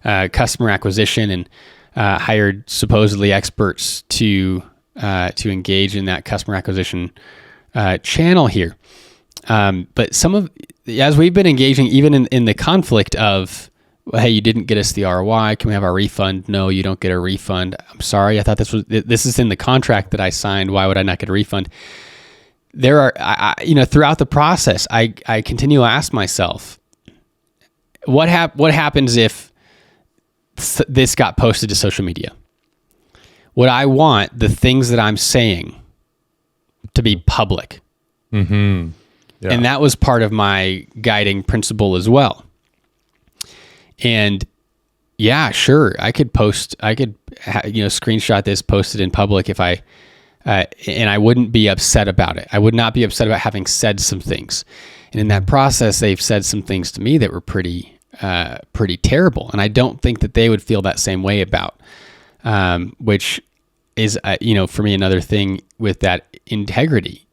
customer acquisition and hired supposedly experts to engage in that customer acquisition channel here. But as we've been engaging, even in the conflict of, hey, you didn't get us the ROI, can we have our refund? No, you don't get a refund. I'm sorry, I thought this is in the contract that I signed. Why would I not get a refund? There are, throughout the process, I continue to ask myself, what happens if this got posted to social media? Would I want the things that I'm saying to be public? Mm-hmm. Yeah. And that was part of my guiding principle as well. And sure, I could screenshot this, post it in public if and I wouldn't be upset about it. I would not be upset about having said some things. And in that process, they've said some things to me that were pretty terrible. And I don't think that they would feel that same way about, which is, for me, another thing with that integrity.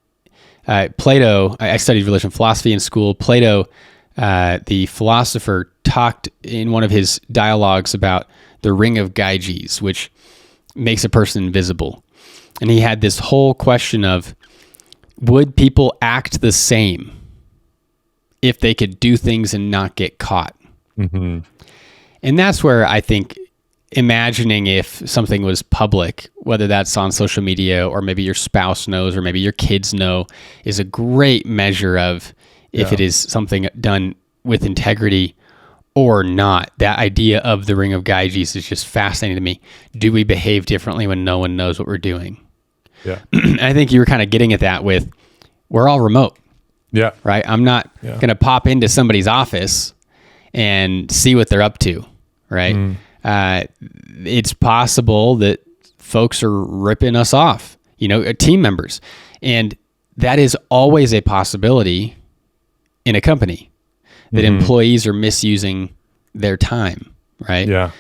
Plato, I studied religion philosophy in school. Plato, the philosopher, talked in one of his dialogues about the ring of Gyges, which makes a person invisible. And he had this whole question of, would people act the same if they could do things and not get caught? Mm-hmm. And that's where I think imagining if something was public, whether that's on social media or maybe your spouse knows or maybe your kids know, is a great measure of if it is something done with integrity or not. That idea of the ring of Gyges is just fascinating to me. Do we behave differently when no one knows what we're doing? Yeah. I think you were kind of getting at that with, we're all remote. Yeah. Right? I'm not going to pop into somebody's office and see what they're up to, right? It's possible that folks are ripping us off, team members. And that is always a possibility in a company, that employees are misusing their time, right? Yeah.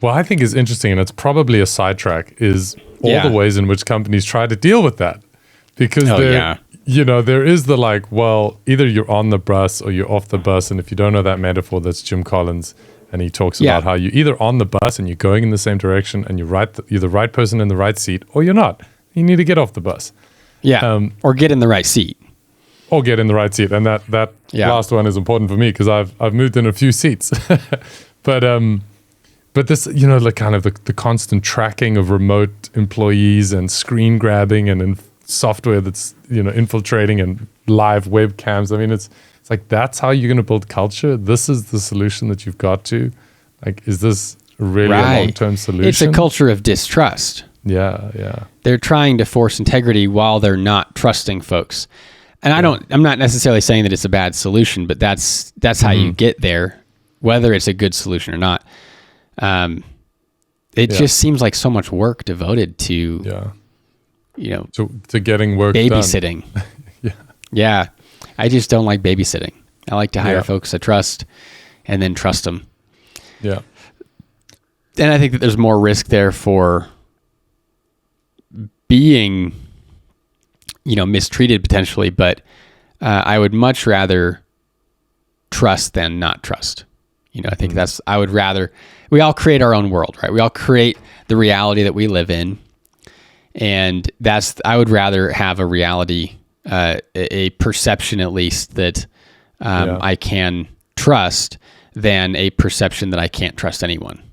Well, I think is interesting, and it's probably a sidetrack, is all the ways in which companies try to deal with that. Because there is the either you're on the bus or you're off the bus. And if you don't know that metaphor, that's Jim Collins. And he talks about how you're either on the bus and you're going in the same direction and you're the right person in the right seat, or you're not. You need to get off the bus. Yeah, or get in the right seat. or get in the right seat. And that last one is important for me because I've moved in a few seats. But this, like kind of the constant tracking of remote employees and screen grabbing and software that's, infiltrating and live webcams. I mean, it's like, that's how you're going to build culture. This is the solution that you've got to. Like, is this really a long-term solution? It's a culture of distrust. Yeah. They're trying to force integrity while they're not trusting folks. And I'm not necessarily saying that it's a bad solution, but that's how you get there, whether it's a good solution or not. It just seems like so much work devoted to, to getting work babysitting. done. Yeah. I just don't like babysitting. I like to hire folks I trust and then trust them. Yeah. And I think that there's more risk there for being, mistreated potentially, but I would much rather trust than not trust. I think I would rather, we all create our own world, right? We all create the reality that we live in. And I would rather have a reality, a perception at least that I can trust than a perception that I can't trust anyone.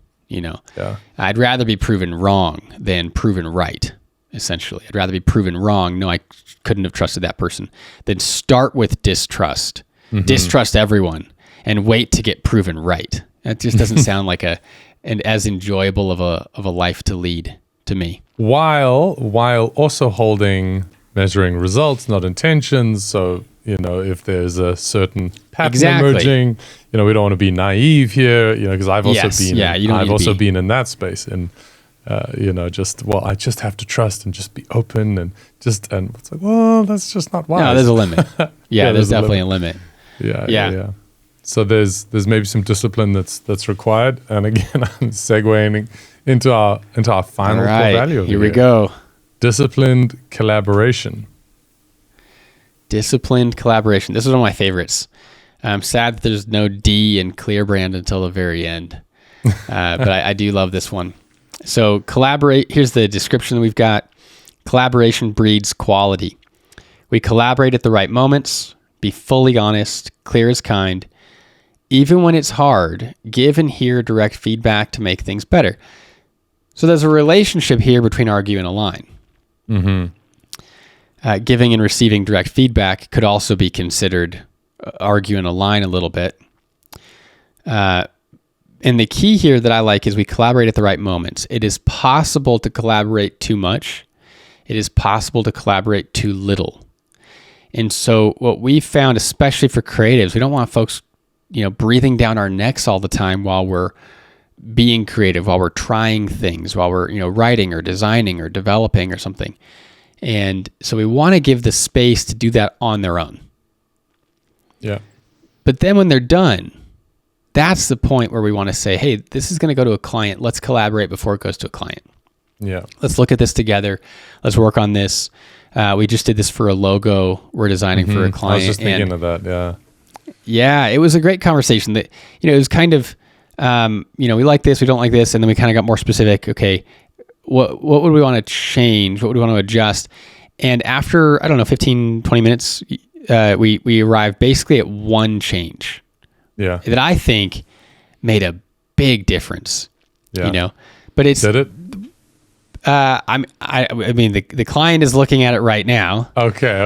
I'd rather be proven wrong than proven right, essentially. I'd rather be proven wrong. No, I couldn't have trusted that person. Than start with distrust, distrust everyone, and wait to get proven right. That just doesn't sound like as enjoyable of a life to lead to me. While also measuring results, not intentions. So, if there's a certain pattern emerging, we don't want to be naive here, because I've also been in that space. And, I just have to trust and just be open and it's like, well, that's just not wise. No, there's a limit. There's definitely a limit. Yeah. So there's maybe some discipline that's required. And again, I'm segueing into our final core value. Here we go. Disciplined collaboration. Disciplined collaboration. This is one of my favorites. I'm sad that there's no D in ClearBrand until the very end. But I do love this one. So collaborate. Here's the description that we've got. Collaboration breeds quality. We collaborate at the right moments. Be fully honest, clear as kind. Even when it's hard, give and hear direct feedback to make things better. So there's a relationship here between argue and align. Giving and receiving direct feedback could also be considered argue and align a little bit. And the key here that I like is we collaborate at the right moments. It is possible to collaborate too much. It is possible to collaborate too little. And so what we found, especially for creatives, we don't want folks, breathing down our necks all the time while we're being creative, while we're trying things, while we're, writing or designing or developing or something. And so we want to give the space to do that on their own. Yeah. But then when they're done, that's the point where we want to say, hey, this is going to go to a client. Let's collaborate before it goes to a client. Yeah. Let's look at this together. Let's work on this. We just did this for a logo we're designing for a client. I was just thinking of that. Yeah. Yeah. It was a great conversation that, it was kind of, we like this, we don't like this. And then we kind of got more specific. Okay. What would we want to change? What would we want to adjust? And after, 15, 20 minutes, we arrived basically at one change. Yeah. That I think made a big difference. Yeah. But it's, did it? I mean, the client is looking at it right now. Okay.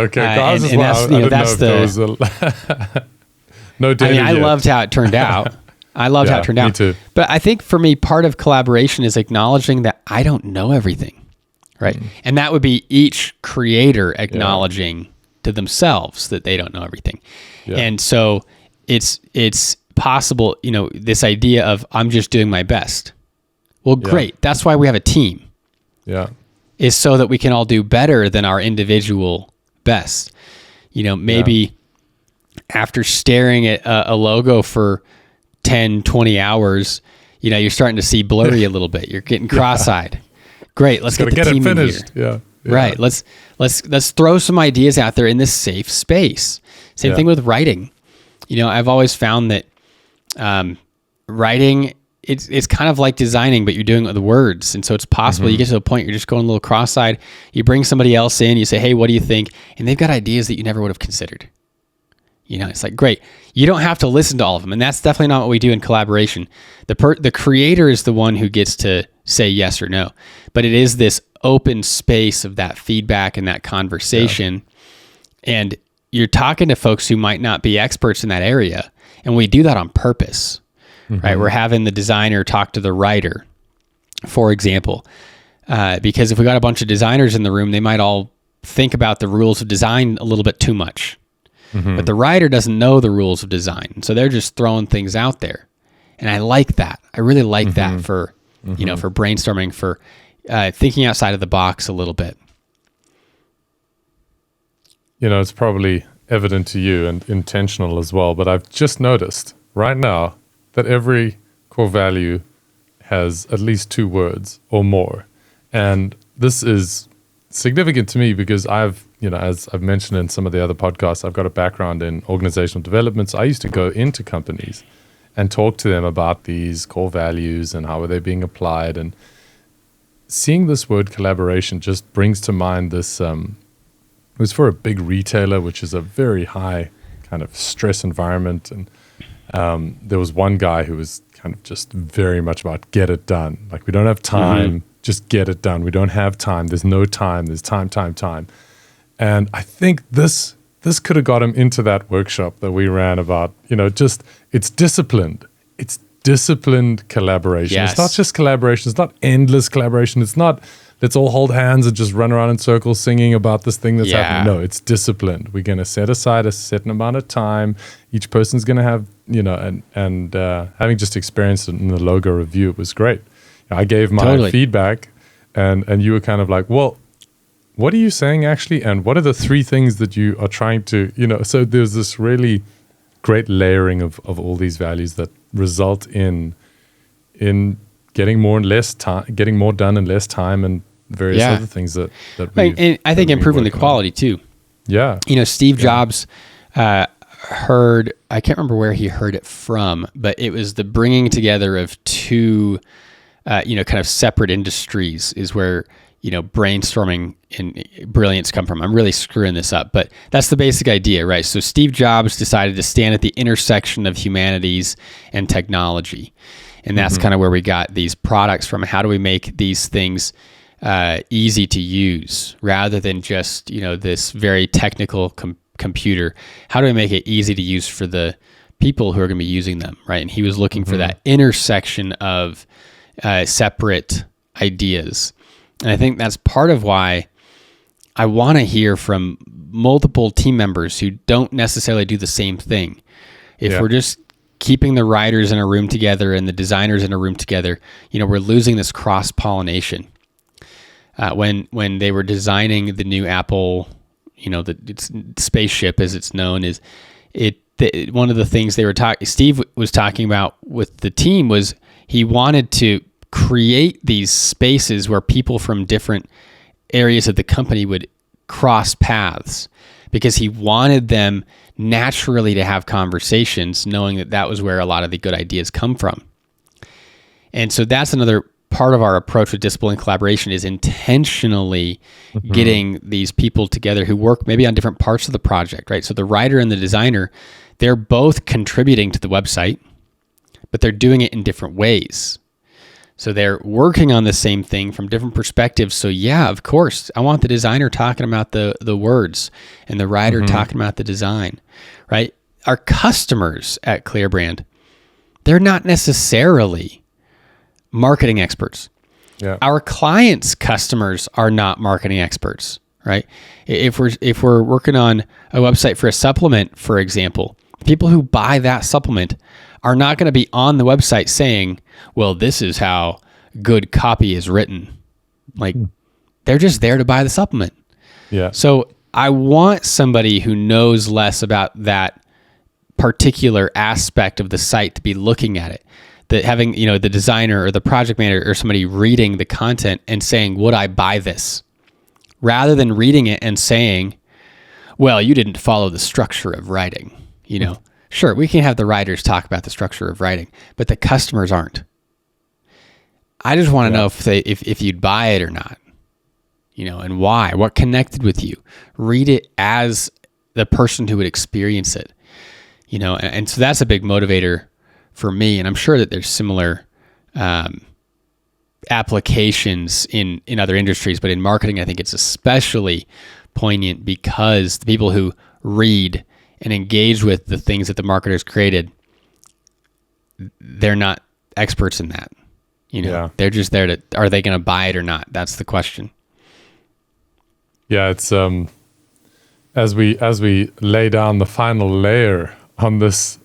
No data I loved how it turned out. Me too. But I think for me, part of collaboration is acknowledging that I don't know everything, right? And that would be each creator acknowledging to themselves that they don't know everything. Yeah. And so it's possible, this idea of I'm just doing my best. Well, great. That's why we have a team. Yeah. Is so that we can all do better than our individual best. Maybe after staring at a logo for 10, 20 hours, you're starting to see blurry a little bit. You're getting cross-eyed. Great. Let's get the team it finished. In here. Yeah. Right. Let's throw some ideas out there in this safe space. Same thing with writing. I've always found that writing, it's kind of like designing, but you're doing it with words. And so it's possible you get to a point, you're just going a little cross-eyed. You bring somebody else in, you say, hey, what do you think? And they've got ideas that you never would have considered. It's like, great. You don't have to listen to all of them. And that's definitely not what we do in collaboration. The creator is the one who gets to say yes or no. But it is this open space of that feedback and that conversation. Yeah. And you're talking to folks who might not be experts in that area. And we do that on purpose, right? We're having the designer talk to the writer, for example. Because if we got a bunch of designers in the room, they might all think about the rules of design a little bit too much. But the writer doesn't know the rules of design. So they're just throwing things out there. And I like that. I really like that for, for brainstorming, for thinking outside of the box a little bit. It's probably evident to you and intentional as well, but I've just noticed right now that every core value has at least 2 words or more. And this is significant to me because I've, as I've mentioned in some of the other podcasts, I've got a background in organizational development. So I used to go into companies and talk to them about these core values and how are they being applied. And seeing this word collaboration just brings to mind this, it was for a big retailer, which is a very high kind of stress environment. And there was one guy who was kind of just very much about get it done. Like, we don't have time, just get it done. We don't have time. There's no time. There's time. And I think this could have got him into that workshop that we ran about, it's disciplined. It's disciplined collaboration. Yes. It's not just collaboration. It's not endless collaboration. It's not let's all hold hands and just run around in circles singing about this thing that's happening. No, it's disciplined. We're going to set aside a certain amount of time. Each person's going to have, and having just experienced it in the logo review, it was great. I gave my feedback and you were kind of like, well, what are you saying actually? And what are the 3 things that you are trying to, so there's this really great layering of all these values that result in getting more done in less time and various other things that and I think improving the quality too. Yeah. Steve Jobs heard, I can't remember where he heard it from, but it was the bringing together of 2 kind of separate industries is where, brainstorming and brilliance come from. I'm really screwing this up, but that's the basic idea, right? So Steve Jobs decided to stand at the intersection of humanities and technology. And that's kind of where we got these products from. How do we make these things easy to use rather than just, this very technical computer? How do we make it easy to use for the people who are going to be using them, right? And he was looking for that intersection of separate ideas. And I think that's part of why I want to hear from multiple team members who don't necessarily do the same thing. If we're just keeping the writers in a room together and the designers in a room together, we're losing this cross-pollination. When they were designing the new Apple, its spaceship as it's known, one of the things Steve was talking about with the team was he wanted to create these spaces where people from different areas of the company would cross paths, because he wanted them naturally to have conversations, knowing that was where a lot of the good ideas come from. And so that's another part of our approach with discipline collaboration, is intentionally getting these people together who work maybe on different parts of the project, right? So the writer and the designer, they're both contributing to the website, but they're doing it in different ways. So they're working on the same thing from different perspectives. So yeah, of course, I want the designer talking about the words and the writer talking about the design, right? Our customers at ClearBrand, they're not necessarily marketing experts. Yeah. Our clients' customers are not marketing experts, right? If we're working on a website for a supplement, for example, people who buy that supplement are not going to be on the website saying, well, this is how good copy is written. Like, they're just there to buy the supplement. Yeah. So I want somebody who knows less about that particular aspect of the site to be looking at it. That having, the designer or the project manager or somebody reading the content and saying, would I buy this? Rather than reading it and saying, well, you didn't follow the structure of writing, Sure, we can have the writers talk about the structure of writing, but the customers aren't. I just want to know if you'd buy it or not, and why, what connected with you. Read it as the person who would experience it. and so that's a big motivator for me. And I'm sure that there's similar applications in other industries, but in marketing, I think it's especially poignant because the people who read and engage with the things that the marketers created, they're not experts in that. They're just there to, are they going to buy it or not? That's the question. Yeah, it's as we lay down the final layer on this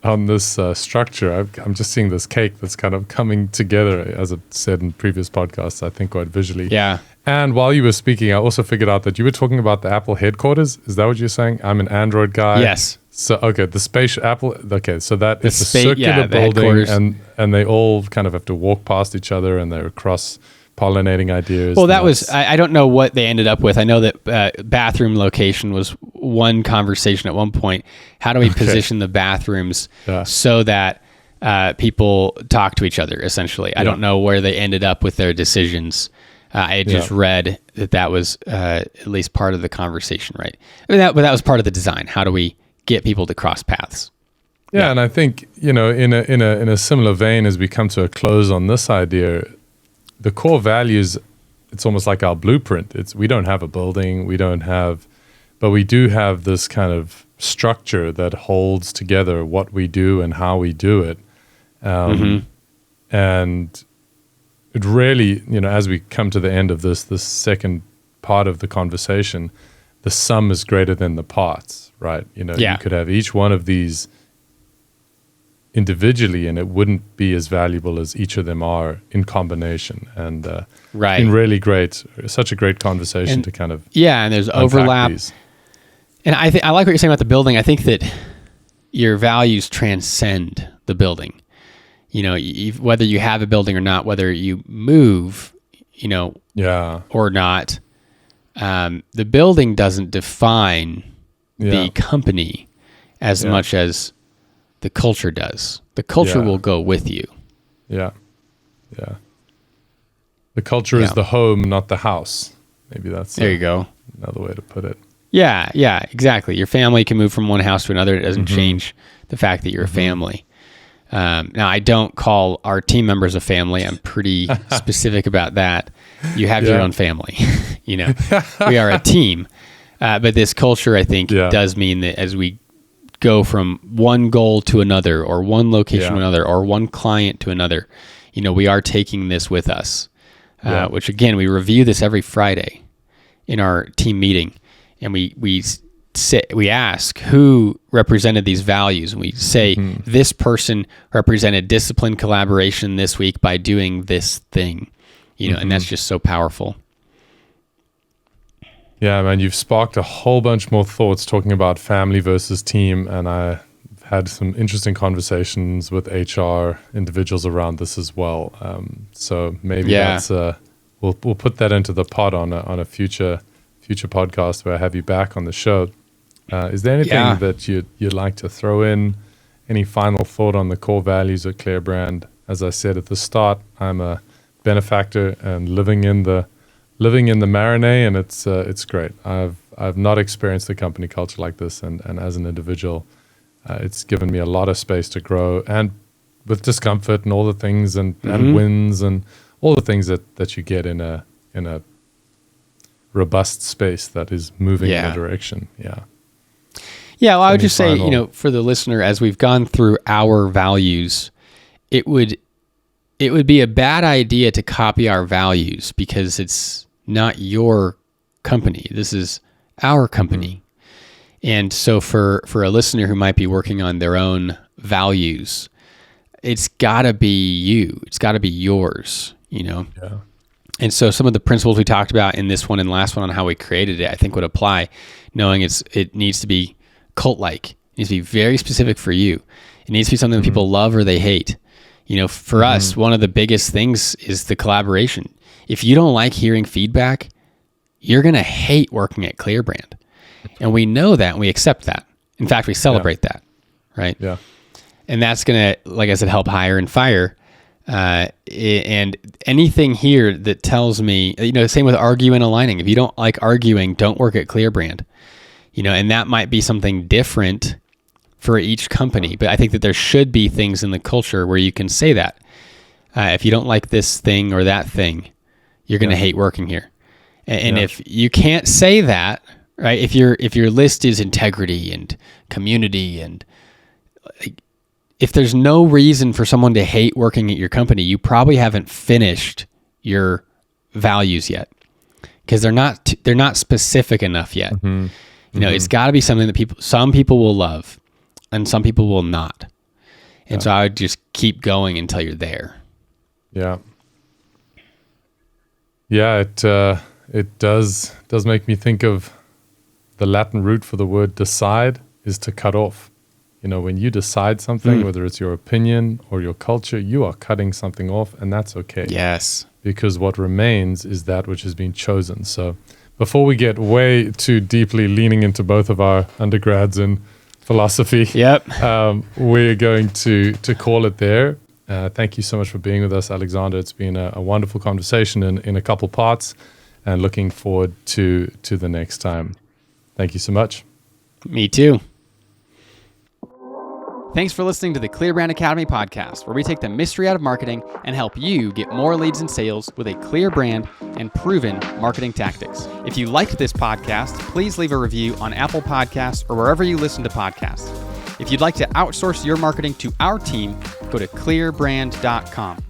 structure, I'm just seeing this cake that's kind of coming together, as I said in previous podcasts, I think quite visually. Yeah. And while you were speaking, I also figured out that you were talking about the Apple headquarters. Is that what you're saying? I'm an Android guy. Yes. So, okay, the space Apple. Okay, so that it's a the circular building, and they all kind of have to walk past each other, and they're cross-pollinating ideas. Well, that was, I don't know what they ended up with. I know that bathroom location was one conversation at one point. How do we position the bathrooms so that people talk to each other, essentially? I don't know where they ended up with their decisions. I had just read that was at least part of the conversation, right? I mean, but that was part of the design. How do we get people to cross paths? Yeah, and I think, in a similar vein, as we come to a close on this idea, the core values, it's almost like our blueprint. We don't have a building, but we do have this kind of structure that holds together what we do and how we do it. And it really, as we come to the end of this second part of the conversation, the sum is greater than the parts, right? You could have each one of these individually, and it wouldn't be as valuable as each of them are in combination. And been really great, such a great conversation to kind of and there's overlap. These. And I like what you're saying about the building. I think that your values transcend the building. Whether you have a building or not, whether you move, or not, the building doesn't define the company as much as the culture does. The culture will go with you. Yeah. Yeah. The culture is the home, not the house. Maybe that's there you go. Another way to put it. Yeah, exactly. Your family can move from one house to another. It doesn't change the fact that you're a family. Now, I don't call our team members a family. I'm pretty specific about that. You have your own family. We are a team. But this culture, I think, does mean that as we go from one goal to another, or one location to another, or one client to another, we are taking this with us. Which, again, we review this every Friday in our team meeting. And we ask who represented these values, and we say this person represented discipline, collaboration this week by doing this thing, and that's just so powerful. Yeah, man, you've sparked a whole bunch more thoughts talking about family versus team, and I've had some interesting conversations with HR individuals around this as well. So maybe that's we'll put that into the pod on a future podcast where I have you back on the show. Is there anything that you'd like to throw in? Any final thought on the core values at ClearBrand? As I said at the start, I'm a benefactor and living in the marinade, and it's great. I've not experienced a company culture like this, and as an individual, it's given me a lot of space to grow, and with discomfort and all the things and wins and all the things that you get in a robust space that is moving in a direction. Well, I would just say, for the listener, as we've gone through our values, it would be a bad idea to copy our values, because it's not your company. This is our company. And so for a listener who might be working on their own values, it's got to be you. It's got to be yours, And so some of the principles we talked about in this one and last one on how we created it, I think would apply, knowing it needs to be cult-like. It needs to be very specific for you. It needs to be something that people love or they hate. For us, one of the biggest things is the collaboration. If you don't like hearing feedback, you're going to hate working at ClearBrand. And we know that, and we accept that. In fact, we celebrate that, right? Yeah. And that's going to, like I said, help hire and fire. And anything here that tells me, same with argue and aligning. If you don't like arguing, don't work at ClearBrand. And that might be something different for each company, but I think that there should be things in the culture where you can say that. If you don't like this thing or that thing, you're going to hate working here. And if you can't say that, right? If your list is integrity and community, and if there's no reason for someone to hate working at your company, you probably haven't finished your values yet, because they're not specific enough yet. Mm-hmm. You know, it's got to be something that some people will love and some people will not. And so I would just keep going until you're there. Yeah. Yeah, it does make me think of the Latin root for the word decide is to cut off. You know, when you decide something, whether it's your opinion or your culture, you are cutting something off, and that's okay. Yes. Because what remains is that which has been chosen. So before we get way too deeply leaning into both of our undergrads in philosophy, we're going to call it there. Thank you so much for being with us, Alexander. It's been a wonderful conversation in a couple parts, and looking forward to the next time. Thank you so much. Me too. Thanks for listening to the ClearBrand Academy podcast, where we take the mystery out of marketing and help you get more leads and sales with a clear brand and proven marketing tactics. If you liked this podcast, please leave a review on Apple Podcasts or wherever you listen to podcasts. If you'd like to outsource your marketing to our team, go to clearbrand.com.